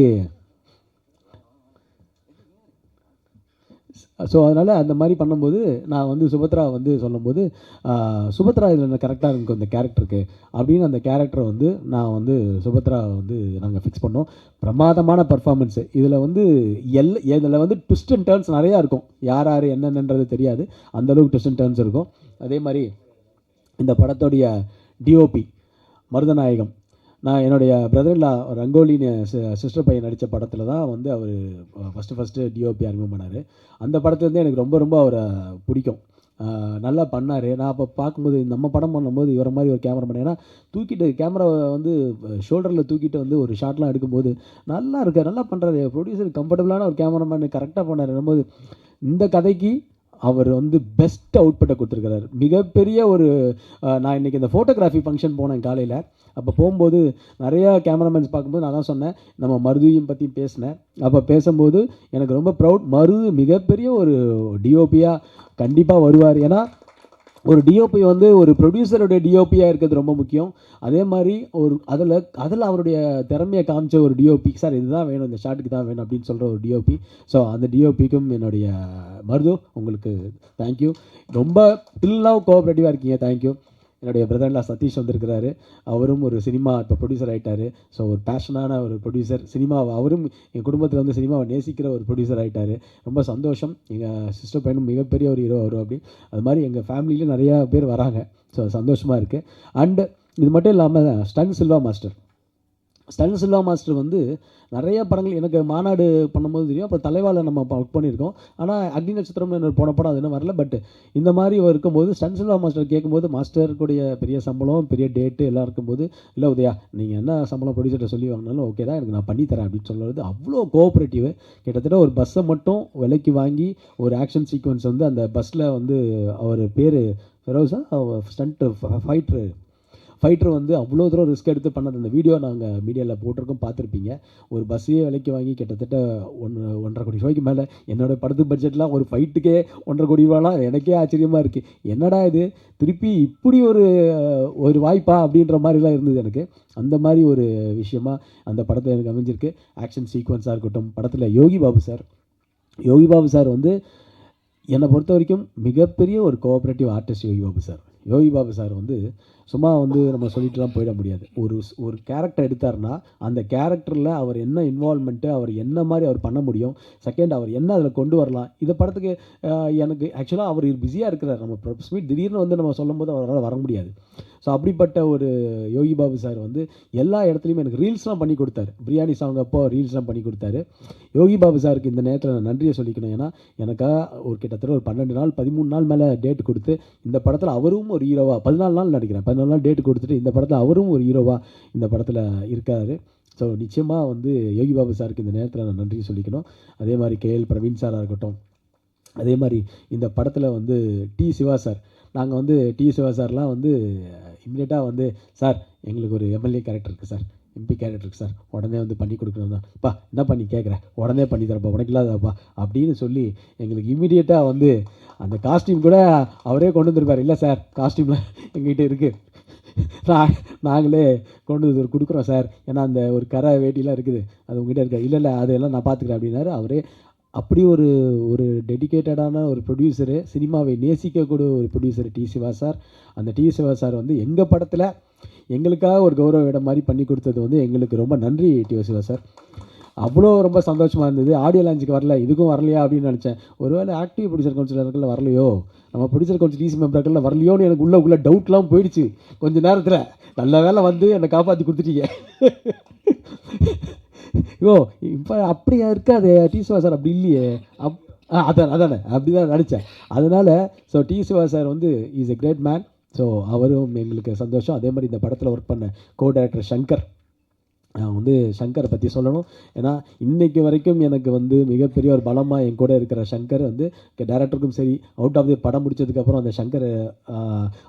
அதனால் அந்த மாதிரி பண்ணும்போது நான் வந்து சுபத்ரா வந்து சொல்லும்போது, சுபத்ரா இதில் என்ன கரெக்டாக இருக்கும் இந்த கேரக்டருக்கு அப்படின்னு அந்த கேரக்டரை வந்து நான் வந்து சுபத்ரா வந்து நாங்கள் ஃபிக்ஸ் பண்ணோம். பிரமாதமான பர்ஃபார்மன்ஸு. இதில் வந்து இதில் வந்து ட்விஸ்ட் அண்ட் டர்ன்ஸ் நிறையா இருக்கும். யார் என்னென்னன்றது தெரியாது, அந்தளவுக்கு ட்விஸ்ட் அண்ட் டர்ன்ஸ் இருக்கும். அதே மாதிரி இந்த படத்தோடைய டிஓபி மருதநாயகம், நான் என்னுடைய பிரதர்லா ரங்கோலின்னு சிஸ்டர் பையன் நடித்த படத்தில் தான் வந்து அவர் ஃபஸ்ட்டு டிஓபி அறிமுகம் பண்ணார். அந்த படத்துலேருந்து எனக்கு ரொம்ப அவரை பிடிக்கும். நல்லா பண்ணார். நான் அப்போ பார்க்கும்போது நம்ம படம் பண்ணும்போது இவரை மாதிரி ஒரு கேமரா பண்ணேன். ஏன்னா தூக்கிட்டு கேமராவை வந்து ஷோல்டரில் தூக்கிட்டு வந்து ஒரு ஷாட்லாம் எடுக்கும்போது நல்லா இருக்கார், நல்லா பண்ணுறாரு, ப்ரொடியூசர் கம்ஃபர்டபுளான ஒரு கேமராமேன் கரெக்டாக பண்ணார். போது இந்த கதைக்கு அவர் வந்து பெஸ்ட் அவுட்புட்டை கொடுத்துருக்கிறார். மிகப்பெரிய ஒரு நான் இன்றைக்கி இந்த ஃபோட்டோகிராஃபி ஃபங்க்ஷன் போனேன் காலையில். அப்போ போகும்போது நிறையா கேமராமேன்ஸ் பார்க்கும்போது நான் தான் சொன்னேன், நம்ம மருதியும் பற்றி பேசினேன். அப்போ பேசும்போது எனக்கு ரொம்ப ப்ரவுட். மருது மிகப்பெரிய ஒரு டிஓபியாக கண்டிப்பாக வருவார். ஏன்னா ஒரு டிஓபி வந்து ஒரு ப்ரொடியூசருடைய டிஓபியாக இருக்கிறது ரொம்ப முக்கியம். அதே மாதிரி ஒரு அதில் அவருடைய திறமையை காமிச்ச ஒரு டிஓபி, சார் இதுதான் வேணும், இந்த ஷாட்டுக்கு தான் வேணும் அப்படின்னு சொல்கிற ஒரு டிஓபி. ஸோ அந்த டிஓபிக்கும் என்னுடைய மருது உங்களுக்கு தேங்க்யூ. ரொம்ப டில் கோஆப்ரேட்டிவாக இருக்கீங்க, தேங்க்யூ. என்னுடைய பிரதர்லா சதீஷ் வந்திருக்கிறாரு, அவரும் ஒரு சினிமா இப்போ ப்ரொடியூசர் ஆகிட்டார். ஸோ ஒரு பேஷனான ஒரு ப்ரொடியூசர், சினிமாவை அவரும் எங்கள் குடும்பத்தில் வந்து சினிமாவை நேசிக்கிற ஒரு ப்ரொடியூசர் ஆகிட்டார். ரொம்ப சந்தோஷம். எங்கள் சிஸ்டர் பையனும் மிகப்பெரிய ஒரு ஹீரோ வரும் அப்படி. அது மாதிரி எங்கள் ஃபேமிலியிலே நிறையா பேர் வராங்க. ஸோ சந்தோஷமாக இருக்குது. அண்டு இது மட்டும் இல்லாமல் ஸ்டன் சில்வா மாஸ்டர் வந்து நிறைய படங்கள் எனக்கு மாநாடு பண்ணும்போது தெரியும். அப்புறம் தலைவாவில் நம்ம ஒர்க் பண்ணியிருக்கோம். ஆனால் அக்னி நட்சத்திரம்னு போன படம் அது இன்னும் வரல. பட் இந்த மாதிரி இருக்கும்போது ஸ்டன் சில்வா மாஸ்டர் கேட்கும்போது, மாஸ்டருக்குடைய பெரிய சம்பளம், பெரிய டேட்டு எல்லாம் இருக்கும்போது, இல்லை உதயா நீங்கள் என்ன சம்பளம் ப்ரொடியூசர்கிட்ட சொல்லி வாங்கினாலும் ஓகே தான், எனக்கு நான் பண்ணித்தரேன் அப்படின்னு சொல்லுறது அவ்வளோ கோஆப்ரேட்டிவ். கிட்டத்தட்ட ஒரு பஸ்ஸை மட்டும் விலைக்கு வாங்கி ஒரு ஆக்ஷன் சீக்வன்ஸ் வந்து அந்த பஸ்ஸில் வந்து அவர் பேர் ஃபெரோஸா, ஸ்டண்ட்டு ஃபைட்டர் வந்து அவ்வளோ தூரம் ரிஸ்க் எடுத்து பண்ணது. அந்த வீடியோ நாங்கள் மீடியாவில் போட்டிருக்கோம், பார்த்துருப்பீங்க. ஒரு பஸ்ஸையே விலைக்கு வாங்கி கிட்டத்தட்ட 1.5 கோடி ரூபாய்க்கு மேலே. என்னோடய படத்து பட்ஜெட்லாம் ஒரு ஃபைட்டுக்கே 1.5 கோடி ரூபாலாம் எனக்கே ஆச்சரியமாக இருக்குது. என்னடா இது, திருப்பி இப்படி ஒரு வாய்ப்பா அப்படின்ற மாதிரிலாம் இருந்தது எனக்கு. அந்த மாதிரி ஒரு விஷயமா அந்த படத்தில் எனக்கு அமைஞ்சிருக்கு. ஆக்ஷன் சீக்வன்ஸாக இருக்கட்டும், படத்தில் யோகி பாபு சார் வந்து என்னை பொறுத்த வரைக்கும் மிகப்பெரிய ஒரு கோஆப்ரேட்டிவ் ஆர்டிஸ்ட் யோகி பாபு சார் வந்து சும்மா வந்து நம்ம சொல்லிட்டுலாம் போயிட முடியாது. ஒரு கேரக்டர் எடுத்தார்னா அந்த கேரக்டரில் அவர் என்ன இன்வால்மெண்ட்டு, அவர் என்ன மாதிரி அவர் பண்ண முடியும், செகண்ட் அவர் என்ன அதில் கொண்டு வரலாம். இந்த படத்துக்கு எனக்கு ஆக்சுவலாக அவர் பிஸியாக இருக்கிறார். நம்ம ஸ்மீட் திடீர்னு வந்து நம்ம சொல்லும் போது அவரால் வர முடியாது. ஸோ அப்படிப்பட்ட ஒரு யோகி பாபு சார் வந்து எல்லா இடத்துலையுமே எனக்கு ரீல்ஸ்லாம் பண்ணி கொடுத்தாரு. பிரியாணி சாங் அப்போ ரீல்ஸ்லாம் பண்ணி கொடுத்தாரு. யோகி பாபு சாருக்கு இந்த நேரத்தில் நான் நன்றியை சொல்லிக்கணும். ஏன்னா எனக்காக ஒரு கிட்டத்தட்ட ஒரு 12 நாள் 13 நாள் மேலே டேட் கொடுத்து இந்த படத்தில் அவரும் ஒரு ஹீரோவாக 14 நாள் நடிக்கிறேன். 14 என்னெல்லாம் டேட் கொடுத்துட்டு இந்த படத்தில் அவரும் ஒரு ஹீரோவாக இந்த படத்தில் இருக்காரு. ஸோ நிச்சயமாக வந்து யோகி பாபு சாருக்கு இந்த நேரத்தில் நான் நன்றி சொல்லிக்கணும். அதே மாதிரி கேஎல் பிரவீன் சாராக இருக்கட்டும், அதே மாதிரி இந்த படத்தில் வந்து டி சிவா சார், நாங்கள் வந்து டி சிவா சார்லாம் வந்து இம்மிடியட்டாக வந்து சார் எங்களுக்கு ஒரு எம்எல்ஏ கேரக்டர் இருக்குது சார், எம்பி கேரக்டர் இருக்குது சார், உடனே வந்து பண்ணி கொடுக்கணும் தான். பா என்ன பண்ணி கேட்குறேன், உடனே பண்ணி தரப்பா, உனக்கு இல்லாதப்பா அப்படின்னு சொல்லி எங்களுக்கு இம்மிடியட்டாக வந்து அந்த காஸ்டியூம் கூட அவரே கொண்டு வந்துருப்பார். இல்லை சார் காஸ்டியூம்லாம் எங்ககிட்ட இருக்குது, நாங்களே கொண்டு வந்து கொடுக்குறோம் சார், ஏன்னா அந்த ஒரு கரை வேட்டிலாம் இருக்குது அது உங்ககிட்ட இருக்கா, இல்லை இல்லை அதெல்லாம் நான் பார்த்துக்கிறேன் அப்படின்னாரு. அவரே அப்படி ஒரு ஒரு டெடிக்கேட்டடான ஒரு ப்ரொடியூசரு, சினிமாவை நேசிக்கக்கூடிய ஒரு ப்ரொடியூசர் டி சிவா சார். அந்த டி சிவா சார் வந்து எங்கள் படத்தில் எங்களுக்காக ஒரு கௌரவ இடம் மாதிரி பண்ணி கொடுத்தது வந்து எங்களுக்கு ரொம்ப நன்றி டி சிவா சார். அவ்வளோ ரொம்ப சந்தோஷமாக இருந்தது. ஆடியோ லான்ச்சுக்கு வரல, இதுக்கும் வரலையா அப்படின்னு நினச்சேன். ஒருவேளை ஆக்டிவ் ப்ரொடியூசர் கவுன்சிலர்கள் வரலையோ, நம்ம ப்ரொடியூசர் கவுன்சில் டிசி மெம்பர்கள் வரலையோன்னு எனக்கு உள்ள டவுட்லாம் போயிடுச்சு கொஞ்சம் நேரத்தில். நல்ல வேலை வந்து என்னை காப்பாற்றி கொடுத்துட்டீங்க. ஓ இப்போ அப்படியா இருக்காது டி சிவா சார், அப்படி இல்லையே, அதானே அப்படி தான் நினச்சேன். அதனால் ஸோ டி சிவா சார் வந்து is a great man. So அவரும் எங்களுக்கு சந்தோஷம். அதே மாதிரி இந்த படத்தில் ஒர்க் பண்ண கோ டைரக்டர் சங்கர், நான் வந்து சங்கரை பற்றி சொல்லணும். ஏன்னா இன்றைக்கு வரைக்கும் எனக்கு வந்து மிகப்பெரிய ஒரு பலமாக என் கூட இருக்கிற சங்கர் வந்து டேரக்டருக்கும் சரி, அவுட் ஆஃப் தி படம் முடிச்சதுக்கப்புறம் அந்த சங்கர்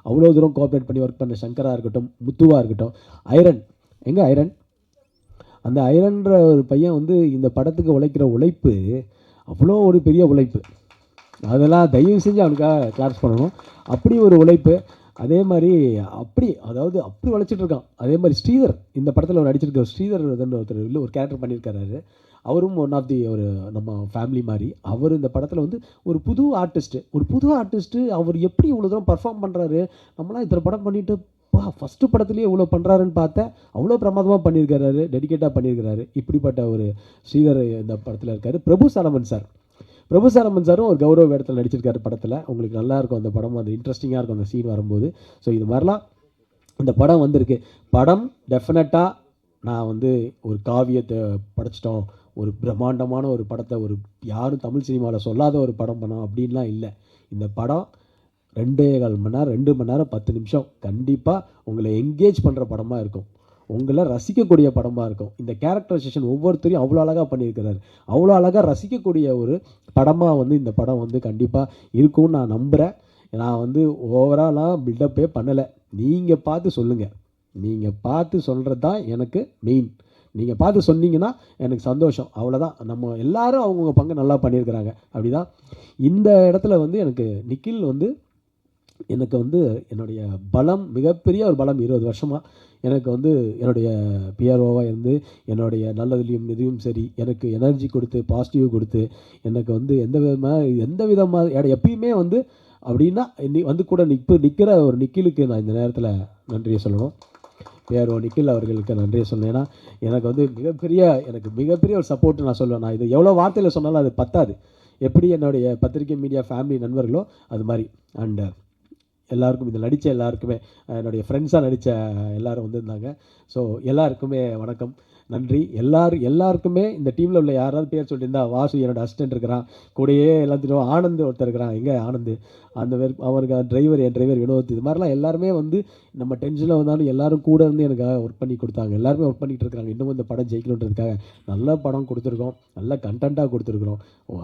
அவ்வளோ தூரம் கோஆப்ரேட் பண்ணி ஒர்க் பண்ண சங்கராக இருக்கட்டும், முத்துவாக இருக்கட்டும், ஐரன் எங்கே ஐரன், அந்த ஐரன்ற ஒரு பையன் வந்து இந்த படத்துக்கு உழைக்கிற உழைப்பு அவ்வளோ ஒரு பெரிய உழைப்பு. அதெல்லாம் தயவு செஞ்சு அவனுக்காக கிளாப்ஸ் பண்ணணும். அப்படி ஒரு உழைப்பு. அதே மாதிரி அப்படி உழைச்சிட்டு இருக்கான். அதே மாதிரி ஸ்ரீதர், இந்த படத்தில் ஒரு நடிச்சிருக்க ஸ்ரீதர் ஒருத்தர் இல்லை ஒரு கேரக்டர் பண்ணியிருக்காரு. அவரும் ஒன் ஆஃப் தி ஒரு நம்ம ஃபேமிலி மாதிரி. அவர் இந்த படத்தில் வந்து ஒரு புது ஆர்டிஸ்ட்டு அவர் எப்படி இவ்வளோ தூரம் பர்ஃபார்ம் பண்ணுறாரு. நம்மளாம் இத்தனை படம் பண்ணிவிட்டு ஃபஸ்ட்டு படத்துலேயே இவ்வளோ பண்ணுறாருன்னு பார்த்தேன். அவ்வளோ பிரமாதமாக பண்ணியிருக்கிறாரு, டெடிக்கேட்டாக பண்ணியிருக்கிறாரு. இப்படிப்பட்ட ஒரு ஸ்ரீதர் இந்த படத்தில் இருக்கார். பிரபு சாலமன் சாரும் ஒரு கௌரவ வேடத்தில் நடிச்சிருக்காரு படத்தில். உங்களுக்கு நல்லாயிருக்கும் அந்த படம், அது இன்ட்ரெஸ்டிங்காக இருக்கும் அந்த சீன் வரும்போது. ஸோ இது மாதிரிலாம் இந்த படம் வந்திருக்கு. படம் டெஃபினட்டாக நான் வந்து ஒரு காவியத்தை படைச்சிட்டோம், ஒரு பிரம்மாண்டமான ஒரு படத்தை ஒரு யாரும் தமிழ் சினிமாவில் சொல்லாத ஒரு படம் பண்ணோம் அப்படின்லாம் இல்லை. இந்த படம் 2.25 மணி நேரம் 2 மணி நேரம் 10 நிமிஷம் கண்டிப்பாக உங்களை என்கேஜ் பண்ணுற படமாக இருக்கும், உங்களை ரசிக்கக்கூடிய படமாக இருக்கும். இந்த கேரக்டரைசேஷன் ஒவ்வொருத்தரையும் அவ்வளோ அழகாக பண்ணியிருக்கிறாரு. அவ்வளோ அழகாக ரசிக்கக்கூடிய ஒரு படமாக வந்து இந்த படம் வந்து கண்டிப்பாக இருக்கும்னு நான் நம்புகிறேன். நான் வந்து ஓவராலாக பில்டப்பே பண்ணலை. நீங்கள் பார்த்து சொல்லுங்கள், நீங்கள் பார்த்து சொல்கிறது தான் எனக்கு மெயின். நீங்கள் பார்த்து சொன்னீங்கன்னா எனக்கு சந்தோஷம், அவ்வளோதான். நம்ம எல்லோரும் அவங்கவுங்க பங்கு நல்லா பண்ணியிருக்கிறாங்க. அப்படி தான் இந்த இடத்துல வந்து எனக்கு நிக்கில் வந்து எனக்கு வந்து என்னுடைய பலம், மிகப்பெரிய ஒரு பலம். 20 வருஷமாக எனக்கு வந்து என்னுடைய பிஆர்ஓவாக இருந்து என்னுடைய நல்லதுலேயும் இதுவும் சரி எனக்கு எனர்ஜி கொடுத்து பாசிட்டிவ் கொடுத்து எனக்கு வந்து எந்த விதமாக எப்பயுமே வந்து அப்படின்னா வந்து கூட நிற்கிற ஒரு நிக்கிலுக்கு நான் இந்த நேரத்தில் நன்றியை சொல்லணும். பிஆர்ஓ நிக்கில் அவர்களுக்கு நன்றியை சொல்லணும். ஏன்னா எனக்கு வந்து மிகப்பெரிய ஒரு சப்போர்ட் நான் சொல்லுவேன். நான் இது எவ்வளோ வார்த்தையில் சொன்னாலும் அது பத்தாது. எப்படி என்னுடைய பத்திரிகை மீடியா ஃபேமிலி நண்பர்களோ அது மாதிரி. அண்டு எல்லாருக்கும் இதில் நடித்த எல்லாருக்குமே, என்னுடைய ஃப்ரெண்ட்ஸாக நடித்த எல்லோரும் வந்திருந்தாங்க. ஸோ எல்லாருக்குமே வணக்கம், நன்றி. எல்லாருக்குமே இந்த டீமில் உள்ள யாராவது பேர் சொல்லியிருந்தா, வாசு என்னோடய அசிஸ்டன்ட் இருக்கிறான், கூடயே எல்லாத்தையும் ஆனந்த் ஒருத்தர் இருக்கிறான், எங்கே ஆனந்த் அந்த அவருக்கு என் டிரைவர் வினோத், இது மாதிரிலாம் எல்லாருமே வந்து நம்ம டென்ஷனில் வந்தாலும் எல்லோரும் கூட இருந்து எனக்காக ஒர்க் பண்ணி கொடுத்தாங்க. எல்லாருமே ஒர்க் பண்ணிகிட்டு இருக்காங்க. இன்னும் இந்த படம் ஜெயிக்கணுன்றதுக்காக நல்ல படம் கொடுத்துருக்கோம், நல்ல கண்டென்ட்டாக கொடுத்துருக்குறோம்.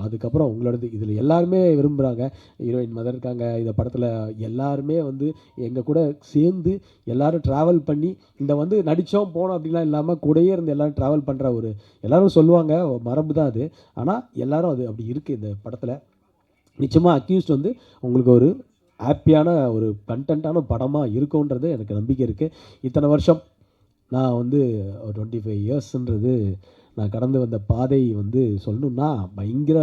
அதுக்கப்புறம் உங்களோடது இதில் எல்லாருமே விரும்புகிறாங்க. ஹீரோயின் மதர் இருக்காங்க இந்த படத்தில். எல்லாருமே வந்து எங்கள் கூட சேர்ந்து எல்லோரும் ட்ராவல் பண்ணி இந்த வந்து நடித்தோம் போனோம் அப்படிலாம் இல்லாமல் கூடயே இருந்து எல்லோரும் ட்ராவல் பண்ணுற ஒரு எல்லோரும் சொல்லுவாங்க மரபு தான் அது. ஆனால் எல்லோரும் அது அப்படி இருக்குது இந்த படத்தில். நிச்சயமாக அக்யூஸ்ட் வந்து உங்களுக்கு ஒரு ஹாப்பியான ஒரு கண்டென்ட்டான படமாக இருக்கும்ன்றது எனக்கு நம்பிக்கை இருக்குது. இத்தனை வருஷம் நான் வந்து ஒரு 25 இயர்ஸ்ன்றது நான் கடந்து வந்த பாதை வந்து சொல்லணுன்னா பயங்கர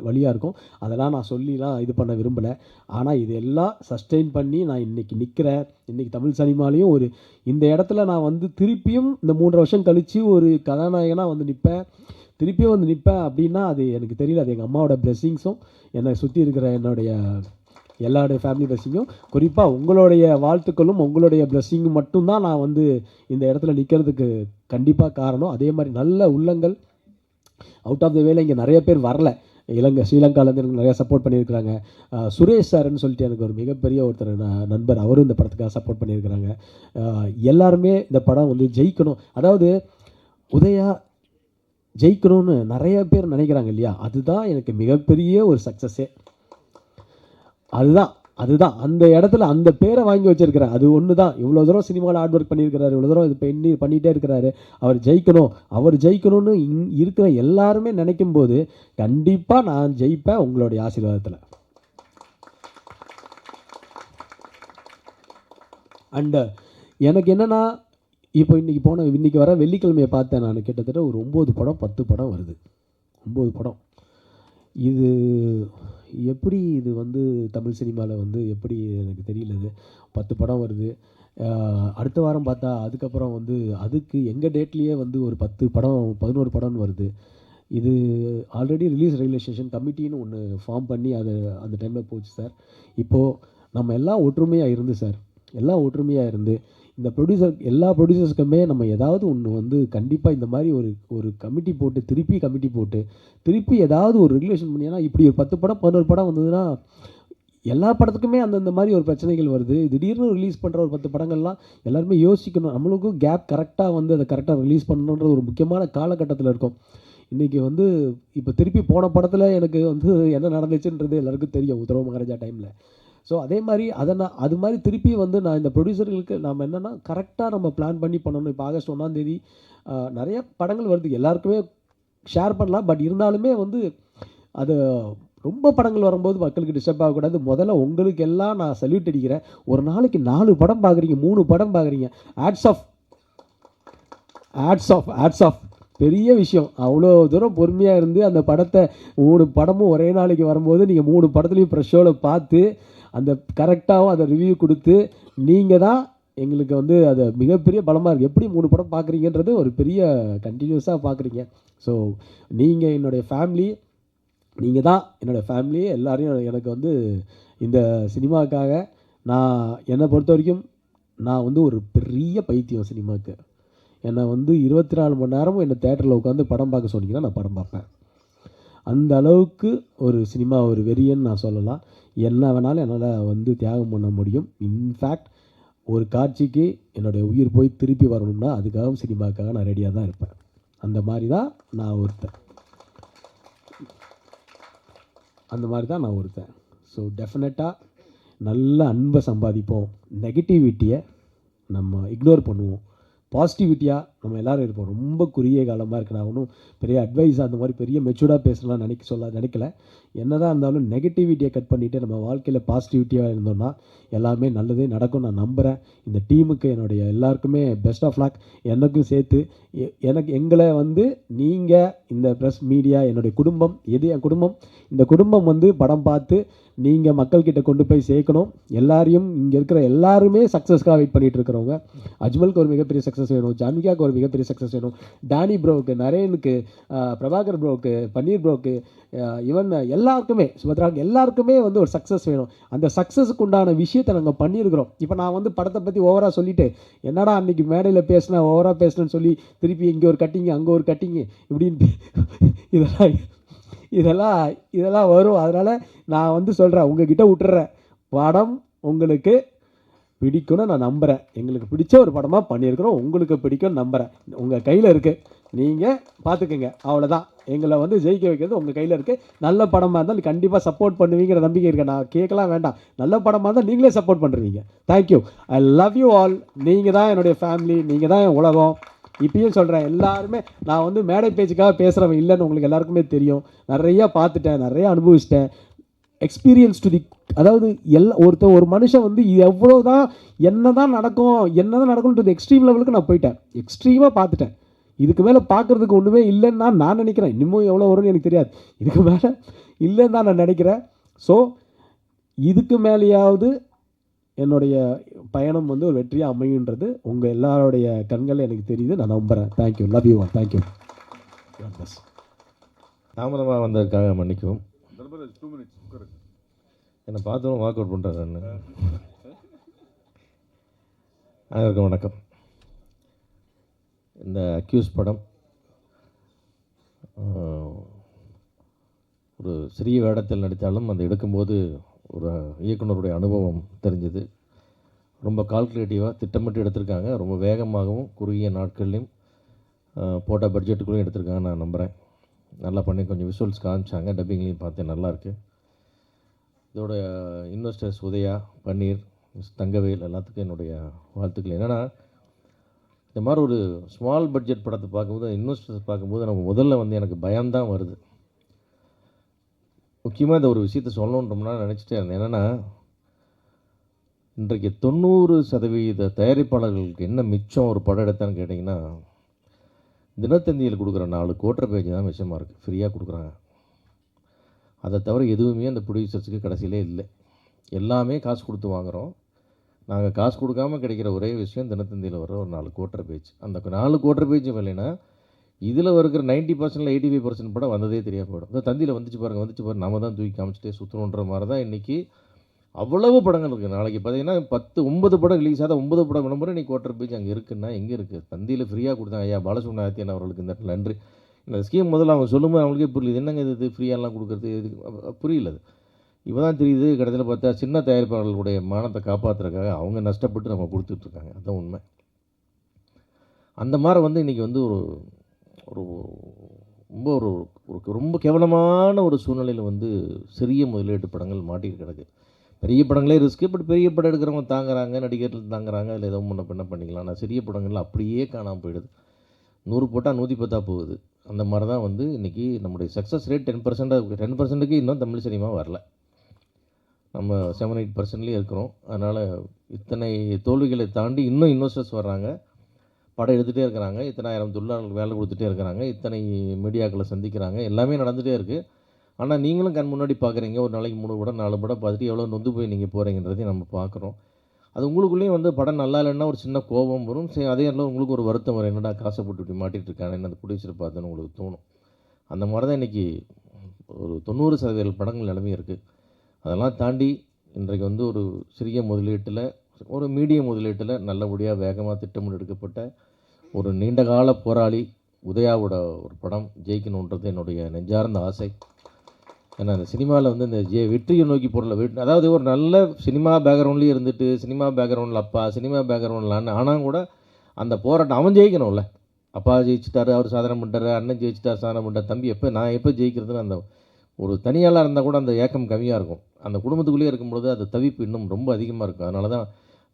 வழியாக இருக்கும். அதெல்லாம் நான் சொல்லிலாம் இது பண்ண விரும்பலை. ஆனால் இதெல்லாம் சஸ்டெயின் பண்ணி நான் இன்றைக்கி நிற்கிறேன். இன்றைக்கி தமிழ் சினிமாலேயும் ஒரு இந்த இடத்துல நான் வந்து திருப்பியும் இந்த 3 வருஷம் கழித்து ஒரு கதாநாயகனாக வந்து திருப்பியும் வந்து நிற்பேன் அப்படின்னா அது எனக்கு தெரியல. அது எங்கள் அம்மாவோட பிளெஸ்ஸிங்ஸும் என்னை சுற்றி இருக்கிற என்னுடைய எல்லாருடைய ஃபேமிலி பிளெஸ்ஸிங்கும், குறிப்பாக உங்களுடைய வாழ்த்துக்களும் உங்களுடைய பிளெஸ்ஸிங்கும் மட்டும்தான் நான் வந்து இந்த இடத்துல நிற்கிறதுக்கு கண்டிப்பாக காரணம். அதே மாதிரி நல்ல உள்ளங்கள் அவுட் ஆஃப் த வேல இங்கே நிறைய பேர் வரல. ஸ்ரீலங்காலேருந்து எனக்கு நிறையா சப்போர்ட் பண்ணியிருக்கிறாங்க. சுரேஷ் சார்ன்னு சொல்லிட்டு எனக்கு ஒரு மிகப்பெரிய ஒருத்தர் நண்பர், அவரும் இந்த படத்துக்காக சப்போர்ட் பண்ணியிருக்கிறாங்க. எல்லாருமே இந்த படம் வந்து ஜெயிக்கணும், அதாவது உதயா ஜெயிக்கணும்னு நிறைய பேர் நினைக்கிறாங்க இல்லையா, அதுதான் எனக்கு மிகப்பெரிய ஒரு சக்ஸஸே. அதுதான் அந்த இடத்துல அந்த பேரை வாங்கி வச்சிருக்கிறேன். அது ஒன்று தான். இவ்வளோ தூரம் சினிமாவில் ஹார்ட் ஒர்க் பண்ணியிருக்கிறாரு, இவ்வளோ தூரம் இது பண்ணிகிட்டே இருக்கிறாரு. அவர் ஜெயிக்கணும்னு இருக்கிற எல்லாருமே நினைக்கும் போது கண்டிப்பாக நான் ஜெயிப்பேன் உங்களுடைய ஆசீர்வாதத்தில். அண்டு எனக்கு என்னென்னா, இப்போ இன்றைக்கி வர வெள்ளிக்கிழமையை பார்த்தேன் நான், கிட்டத்தட்ட ஒரு 9 படம் 10 படம் வருது. 9 படம். இது எப்படி இது வந்து தமிழ் சினிமாவில் வந்து எப்படி எனக்கு தெரியல. இது 10 படம் வருது. அடுத்த வாரம் பார்த்தா அதுக்கப்புறம் வந்து அதுக்கு எங்கள் டேட்லேயே வந்து ஒரு 10 படம் 11 படம்னு வருது. இது ஆல்ரெடி ரிலீஸ் ரெகுலேஷன் கமிட்டின்னு ஒன்று ஃபார்ம் பண்ணி அது அந்த டைமில் போச்சு சார். இப்போது நம்ம எல்லாம் ஒற்றுமையாக இருந்து சார், எல்லாம் ஒற்றுமையாக இருந்து இந்த எல்லா ப்ரொடியூசர்ஸ்க்குமே நம்ம ஏதாவது ஒன்று வந்து கண்டிப்பாக இந்த மாதிரி ஒரு கமிட்டி போட்டு திருப்பி ஏதாவது ஒரு ரெகுலேஷன் பண்ணி, ஏன்னா இப்படி ஒரு 10 படம் 11 படம் வந்ததுன்னா எல்லா படத்துக்குமே அந்தந்த மாதிரி ஒரு பிரச்சனைகள் வருது. திடீர்னு ரிலீஸ் பண்ணுற ஒரு 10 படங்கள்லாம் எல்லாருமே யோசிக்கணும். நம்மளுக்கும் கேப் கரெக்டாக வந்து அதை கரெக்டாக ரிலீஸ் பண்ணணுன்ற ஒரு முக்கியமான காலகட்டத்தில் இருக்கும். இன்றைக்கி வந்து இப்போ திருப்பி போன படத்தில் எனக்கு வந்து என்ன நடந்துச்சுன்றது எல்லாருக்கும் தெரியும், உத்தரவு மகாராஜா டைமில். ஸோ அதே மாதிரி அது மாதிரி திருப்பி வந்து நான் இந்த ப்ரொடியூசர்களுக்கு நம்ம என்னென்னா கரெக்டாக நம்ம பிளான் பண்ணி பண்ணணும். இப்போ ஆகஸ்ட் 1ஆம் தேதி நிறைய படங்கள் வருது, எல்லாருக்குமே ஷேர் பண்ணலாம். பட் இருந்தாலுமே வந்து அது ரொம்ப படங்கள் வரும்போது மக்களுக்கு டிஸ்டர்ப் ஆகக்கூடாது. முதல்ல உங்களுக்கு எல்லாம் நான் சல்யூட் அடிக்கிறேன். ஒரு நாளைக்கு 4 படம் பார்க்குறீங்க, 3 படம் பார்க்குறீங்க. ஆட்ஸ் ஆஃப் பெரிய விஷயம். அவ்வளோ தூரம் பொறுமையாக இருந்து அந்த படத்தை 3 படமும் ஒரே நாளைக்கு வரும்போது நீங்கள் 3 படத்துலையும் ஃப்ரெஷ் ஷோவில் பார்த்து அந்த கரெக்டாகவும் அதை ரிவ்யூ கொடுத்து நீங்கள் தான் எங்களுக்கு வந்து அது மிகப்பெரிய பலமாக இருக்குது. எப்படி 3 படம் பார்க்குறீங்கன்றது ஒரு பெரிய கண்டினியூஸாக பார்க்குறீங்க. ஸோ நீங்கள் என்னுடைய ஃபேமிலி, நீங்கள் தான் என்னோடய ஃபேமிலி. எல்லோரையும் எனக்கு வந்து இந்த சினிமாவுக்காக என்னை பொறுத்த வரைக்கும் நான் வந்து ஒரு பெரிய பைத்தியம் சினிமாவுக்கு. என்னை வந்து 24 மணி நேரமும் என்னை தேட்டரில் உட்காந்து படம் பார்க்க சொன்னீங்கன்னா நான் படம் பார்ப்பேன். அந்த அளவுக்கு ஒரு சினிமா ஒரு வெறியன்னு நான் சொல்லலாம். என்ன வேணாலும் என்னால் வந்து தியாகம் பண்ண முடியும். இன்ஃபேக்ட் ஒரு காட்சிக்கு என்னுடைய உயிர் போய் திருப்பி வரணும்னா அதுக்காக சினிமாவுக்காக நான் ரெடியாக தான் இருப்பேன். அந்த மாதிரி தான் நான் ஒருத்தன். ஸோ டெஃபினட்டாக நல்ல அன்பை சம்பாதிப்போம், நெகட்டிவிட்டியை நம்ம இக்னோர் பண்ணுவோம், பாசிட்டிவிட்டியாக நம்ம எல்லோரும் இருப்போம். ரொம்ப குறுகிய காலமாக இருக்குது. நான் ஒன்றும் பெரிய அட்வைஸ் அந்த மாதிரி பெரிய மெச்சூர்டாக பேசலாம் நினைக்கல. என்னதான் இருந்தாலும் நெகட்டிவிட்டியை கட் பண்ணிவிட்டு நம்ம வாழ்க்கையில் பாசிட்டிவிட்டியாக இருந்தோம்னா எல்லாமே நல்லதே நடக்கும் நான் நம்புகிறேன். இந்த டீமுக்கு என்னுடைய எல்லாருக்குமே பெஸ்ட் ஆஃப் லக். எனக்கும் சேர்த்து எங்களை வந்து நீங்கள் இந்த ப்ரெஸ் மீடியா என்னுடைய குடும்பம், என் குடும்பம், இந்த குடும்பம் வந்து படம் பார்த்து நீங்கள் மக்கள்கிட்ட கொண்டு போய் சேர்க்கணும். எல்லாரையும் இங்கே இருக்கிற எல்லாருமே சக்ஸஸ்க்காக வெயிட் பண்ணிகிட்டு இருக்கிறவங்க. அஜ்மலுக்கு ஒரு மிகப்பெரிய சக்ஸஸ் வேணும், ஜான்விகாவுக்கு ஒரு மிகப்பெரிய சக்ஸஸ் வேணும், டேனி ப்ரோவுக்கு, நரேனுக்கு, பிரபாகர் ப்ரோவுக்கு, பன்னீர் ப்ரோவுக்கு, ஈவன் எல்லாருக்குமே, சுபத்ராவுக்கு, எல்லாருக்குமே வந்து ஒரு சக்ஸஸ் வேணும். அந்த சக்ஸஸுக்கு உண்டான விஷயத்தை நாங்கள் பண்ணியிருக்கிறோம். இப்போ நான் வந்து படத்தை பற்றி ஓவராக சொல்லிவிட்டு என்னடா அன்றைக்கி மேடையில் பேசினேன் ஓவராக பேசினேன்னு சொல்லி திருப்பி இங்கே ஒரு கட்டிங்கு அங்கே ஒரு கட்டிங்கு இப்படின்னு இதெல்லாம் வரும். அதனால் நான் வந்து சொல்கிறேன், உங்ககிட்ட விட்டுறேன். படம் உங்களுக்கு பிடிக்கும்னு நான் நம்புகிறேன். எங்களுக்கு பிடிச்ச ஒரு படமாக பண்ணியிருக்கிறோம், உங்களுக்கு பிடிக்கும்னு நம்புகிறேன். உங்கள் கையில் இருக்குது, நீங்கள் பார்த்துக்குங்க. அவ்வளோதான். எங்களை வந்து ஜெயிக்க வைக்கிறது உங்கள் கையில் இருக்குது. நல்ல படமாக இருந்தால் கண்டிப்பாக சப்போர்ட் பண்ணுவீங்கிற நம்பிக்கை இருக்குது. நான் கேட்கலாம் வேண்டாம், நல்ல படமாக இருந்தால் நீங்களே சப்போர்ட் பண்ணுறீங்க. Thank you. I love you all. நீங்கள் தான் என்னுடைய ஃபேமிலி, நீங்கள் தான் என் உலகம். இப்பயும் சொல்கிறேன், எல்லாருமே நான் வந்து மேடை பேச்சுக்காக பேசுகிறவன் இல்லைன்னு உங்களுக்கு எல்லாருக்குமே தெரியும். நிறையா பார்த்துட்டேன், நிறையா அனுபவிச்சிட்டேன். எக்ஸ்பீரியன்ஸ் டு தி, அதாவது ஒரு மனுஷன் வந்து எவ்வளோ தான் என்ன தான் நடக்கும்ன்றது எக்ஸ்ட்ரீம் லெவலுக்கு நான் போயிட்டேன். எக்ஸ்ட்ரீமாக பார்த்துட்டேன். இதுக்கு மேலே பார்க்குறதுக்கு ஒன்றுமே இல்லைன்னு தான் நான் நினைக்கிறேன். இன்னமும் எவ்வளோ வரும்னு எனக்கு தெரியாது. இதுக்கு மேலே இல்லைன்னு தான் நான் நினைக்கிறேன். ஸோ இதுக்கு மேலேயாவது என்னுடைய பயணம் வந்து ஒரு வெற்றியாக அமையுன்றது உங்கள் எல்லாருடைய கண்கள் எனக்கு தெரியுது, நான் நம்புகிறேன். Thank you. Love you all. Thank you. தாமதமாக வந்ததுக்காக மன்னிக்கவும். என்னை பார்த்தோம் வாக் அவுட் பண்ணுறாரு. அனைவருக்கும் வணக்கம். இந்த அக்யூஸ் படம் ஒரு சிறிய வேடத்தில் நடித்தாலும் அந்த எடுக்கும்போது ஒரு இயக்குனருடைய அனுபவம் தெரிஞ்சுது. ரொம்ப கால்குலேட்டிவாக திட்டமிட்டு எடுத்திருக்காங்க. ரொம்ப வேகமாகவும் குறுகிய நாட்கள்லையும் போட்ட பட்ஜெட்டுக்குள்ளேயும் எடுத்திருக்காங்க நான் நம்புகிறேன். நல்லா பண்ணி கொஞ்சம் விஷுவல்ஸ் காமிச்சாங்க, டப்பிங்லேயும் பார்த்தேன், நல்லாயிருக்கு. இதோட இன்வெஸ்டர்ஸ் உதயா, பன்னீர், மிஸ் தங்கவேல் எல்லாத்துக்கும் என்னுடைய வாழ்த்துக்கள். என்னென்னா இந்த மாதிரி ஒரு ஸ்மால் பட்ஜெட் படத்தை பார்க்கும்போது, இன்வெஸ்டர்ஸ் பார்க்கும்போது நம்ம முதல்ல வந்து எனக்கு பயம்தான் வருது. முக்கியமாக இந்த ஒரு விஷயத்தை சொல்லணுன்றோம்னா நினச்சிட்டே இருந்தேன். என்னென்னா இன்றைக்கு 90% தயாரிப்பாளர்களுக்கு என்ன மிச்சம் ஒரு படம் எடுத்தான்னு கேட்டிங்கன்னா, தினத்தந்தியில் கொடுக்குற 4 கோட்டர் பேஜ் தான் மிச்சமாக இருக்குது. ஃப்ரீயாக கொடுக்குறாங்க. அதை தவிர எதுவுமே அந்த ப்ரொடியூசர்ஸுக்கு கடைசியிலே இல்லை. எல்லாமே காசு கொடுத்து வாங்குகிறோம். நாங்கள் காசு கொடுக்காமல் கிடைக்கிற ஒரே விஷயம் தினத்தந்தியில் வர ஒரு 4 கோட்டர் பேஜ். அந்த 4 கோட்டர் பேஜும் இல்லைன்னா இதில் இருக்கிற 90% 85% படம் வந்ததே தெரியாது போயிடும். இந்த தந்தியில் வந்துச்சு பாருங்கள் நாம தான் தூக்கி காமிச்சிட்டே சுற்றணுன்ற மாதிரி தான் இன்றைக்கி அவ்வளவு படங்கள் இருக்குது. நாளைக்கு பார்த்தீங்கன்னா 9 படம் ரிலீஸ் ஆகாத 9 படம் விளம்பரம் இன்றைக்கி கோட்டர் பேஜ் அங்கே இருக்குன்னா எங்கே இருக்குது? தந்தியில் ஃப்ரீயாக கொடுத்தாங்க. ஐயா பாலசுப்ரமணியன் அவர்களுக்கு இந்த நன்றி. இந்த ஸ்கீம் முதல்ல அவங்க சொல்லும்போது அவங்களுக்கே புரியல, என்னங்க இது ஃப்ரீயாலாம் கொடுக்குறது, இது புரியல. அது இப்போ தான் தெரியுது. கடைசியில் பார்த்தா சின்ன தயாரிப்பாளர்களுடைய மானத்தை காப்பாற்றுறதுக்காக அவங்க நஷ்டப்பட்டு நம்ம கொடுத்துட்ருக்காங்க. அதுதான் உண்மை. அந்த மாதிரி வந்து இன்றைக்கி வந்து ஒரு ஒரு ரொம்ப ஒரு ரொம்ப கேவலமான ஒரு சூழ்நிலையில் வந்து சிறிய முதலீட்டு படங்கள் மாட்டிட்டு கிடக்கு. பெரிய படங்களே ரிஸ்க்கு, பட் பெரிய படம் எடுக்கிறவங்க தாங்குறாங்க, நடிகர்கள் தாங்குறாங்க, அதில் ஏதோ முன்ன பின்ன பண்ணிக்கலாம். ஆனால் சிறிய படங்கள் அப்படியே காணாமல் போயிடுது. 100 போட்டால் 110 போகுது. அந்த மாதிரி தான் வந்து இன்றைக்கி நம்முடைய சக்ஸஸ் ரேட் 10%க்கு இன்னும் தமிழ் சினிமா வரல. நம்ம 7-8%லேயே இருக்கிறோம். அதனால் இத்தனை தோல்விகளை தாண்டி இன்னும் இன்வெஸ்டர்ஸ் வர்றாங்க, படம் எடுத்துகிட்டே இருக்கிறாங்க, இத்தனை ஆயிரம் தொழிலாளர்களுக்கு வேலை கொடுத்துட்டே இருக்கிறாங்க, இத்தனை மீடியாக்களை சந்திக்கிறாங்க, எல்லாமே நடந்துகிட்டே இருக்குது. ஆனால் நீங்களும் கண் முன்னாடி பார்க்குறீங்க, ஒரு நாளைக்கு 3 படம் 4 படம் பார்த்துட்டு எவ்வளோ நொந்து போய் நீங்கள் போகிறீங்கன்றதையும் நம்ம பார்க்குறோம். அது உங்களுக்குள்ளேயும் வந்து படம் நல்லா இல்லைன்னா ஒரு சின்ன கோபம் வரும். சரி, அதே நேரம் உங்களுக்கு ஒரு வருத்தம் வரும், என்னடா காசை போட்டு இப்படி மாட்டிகிட்டு இருக்காங்க, என்ன அந்த ப்ரொடியூசர் பார்த்துன்னு உங்களுக்கு தோணும். அந்த மாதிரி தான் இன்றைக்கி ஒரு 90% படங்கள் நிலைமை இருக்குது. அதெல்லாம் தாண்டி இன்றைக்கு வந்து ஒரு சிறிய முதலீட்டில், ஒரு மீடியம் முதலீட்டில் நல்லபடியாக வேகமாக திட்டமிட்டு எடுக்கப்பட்ட ஒரு நீண்டகால போராளி உதயாவோட ஒரு படம் ஜெயிக்கணுன்றது என்னுடைய நெஞ்சார்ந்த ஆசை. ஏன்னா அந்த சினிமாவில் வந்து இந்த வெற்றியை நோக்கி போடல, அதாவது ஒரு நல்ல சினிமா பேக்ரவுண்ட்லேயும் இருந்துட்டு, சினிமா பேக்ரவுண்டில் அப்பா, சினிமா பேக்ரவுண்டில் அண்ணன், ஆனால் கூட அந்த போராட்டம் அவன் ஜெயிக்கணும்ல. அப்பா ஜெயிச்சிட்டாரு, அவர் சாதனை பண்ணிட்டாரு, அண்ணன் ஜெயிச்சிட்டார், சாதனை பண்ணிட்டார், தம்பி நான் எப்போ ஜெயிக்கிறதுன்னு அந்த ஒரு தனியாளாக இருந்தால் கூட அந்த ஏக்கம் கம்மியாக இருக்கும். அந்த குடும்பத்துக்குள்ளேயே இருக்கும்பொழுது அது தவிப்பு இன்னும் ரொம்ப அதிகமாக இருக்கும். அதனால தான்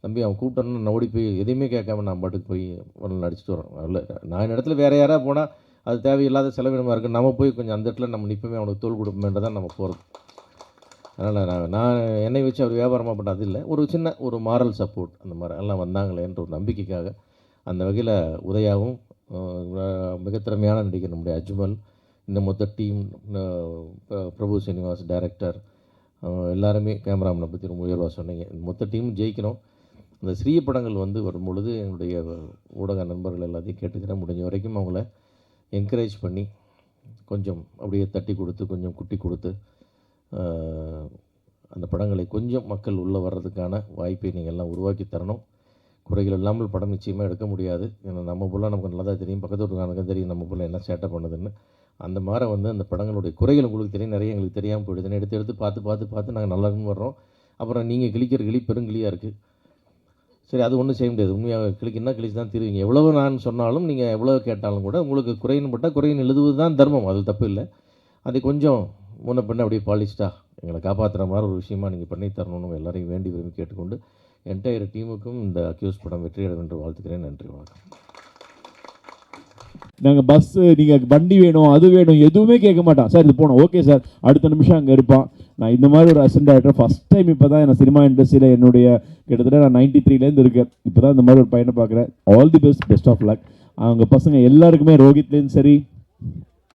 தம்பி அவன் கூப்பிட்டோன்னு நான் ஓடி போய் எதையுமே கேட்காம நான் பாட்டுக்கு போய் ஒன்று நடிச்சிட்டு வரேன். இல்லை, நான் இடத்துல வேறு யாராவது போனால் அது தேவையில்லாத செலவினமாக இருக்குது. நம்ம போய் கொஞ்சம் அந்த இடத்துல நம்ம நிற்போமே, அவனுக்கு தோல் கொடுப்போமேன்ற தான் நம்ம போகிறது. அதனால் நான் என்னை வச்சு அவர் வியாபாரமாக பண்ணது இல்லை, ஒரு சின்ன ஒரு மாரல் சப்போர்ட் அந்த மாதிரி எல்லாம் வந்தாங்களேன்ற ஒரு நம்பிக்கைக்காக. அந்த வகையில் உதயாவும் மிக திறமையான நடிகர் நம்முடைய அஜ்மல், இந்த மொத்த டீம், பிரபு சீனிவாஸ் டைரக்டர், எல்லாருமே, கேமராமேனை பற்றி ரொம்ப உயர்வாக சொன்னீங்க. மொத்த டீமும் ஜெயிக்கணும். அந்த சிறிய படங்கள் வந்து வரும்பொழுது என்னுடைய ஊடக நண்பர்கள் எல்லாத்தையும் கேட்டுக்கிறேன், முடிஞ்ச வரைக்கும் அவங்கள என்கரேஜ் பண்ணி கொஞ்சம் அப்படியே தட்டி கொடுத்து, கொஞ்சம் குட்டி கொடுத்து அந்த படங்களை கொஞ்சம் மக்கள் உள்ளே வர்றதுக்கான வாய்ப்பை நீங்கள் எல்லாம் உருவாக்கி தரணும். குறைகள் இல்லாமல் படம் நிச்சயமாக எடுக்க முடியாது. ஏன்னா நம்ம புள்ள நமக்கு நல்லா தான் தெரியும், பக்கத்து வீட்டுக்காரனுக்கும் தெரியும் நம்ம புள்ள என்ன சேட்டை பண்ணுதுன்னு. அந்த மாதிரி வந்து அந்த படங்களுடைய குறைகள் உங்களுக்கு தெரியும், நிறைய எங்களுக்கு தெரியாமல் போயிடுதுன்னு எடுத்து பார்த்து நாங்கள் நல்லா இருக்குன்னு வர்றோம். அப்புறம் நீங்கள் கிளிக்கிற கிளி பெருங்கிளியாக இருக்குது. சரி, அது ஒன்றும் செய்ய முடியாது. உண்மையாக கிளிக்குன்னா கிழிச்சு தான் தீருவீங்க. எவ்வளவு நான் சொன்னாலும், நீங்கள் எவ்வளோ கேட்டாலும் கூட உங்களுக்கு குறைன்னு பட்டால் குறைன்னு எழுதுவது தான் தர்மம், அது தப்பு இல்லை. அது கொஞ்சம் முன்ன பின்ன அப்படியே பாலிஷ்டாக எங்களை காப்பாற்றுற மாதிரி ஒரு விஷயமா நீங்கள் பண்ணி தரணும்னு எல்லாரையும் வேண்டி விரும்பி கேட்டுக்கொண்டு என்டையர் டீமுக்கும் இந்த அக்யூஸ் படம் வெற்றியடையும் என்று வாழ்த்துக்கிறேன். நன்றி, வணக்கம். நாங்கள் பஸ்ஸு, நீங்கள் வண்டி வேணும், அது வேணும், எதுவுமே கேட்க மாட்டான். சார் இது போனோம், ஓகே சார், அடுத்த நிமிஷம் அங்கே இருப்பான். நான் இந்த மாதிரி ஒரு அசிஸ்டன்ட் டைரக்டர் ஃபஸ்ட் டைம் இப்போ தான் நான் சினிமா இண்டஸ்ட்ரியில் என்னுடைய கிட்டத்தட்ட நான் 93லேருந்து இருக்கேன். இப்போ தான் இந்த மாதிரி ஒரு பையனை பார்க்குறேன். All the best of luck. அவங்க பசங்க எல்லாருக்குமே, ரோஹித்லேருந்து சரி,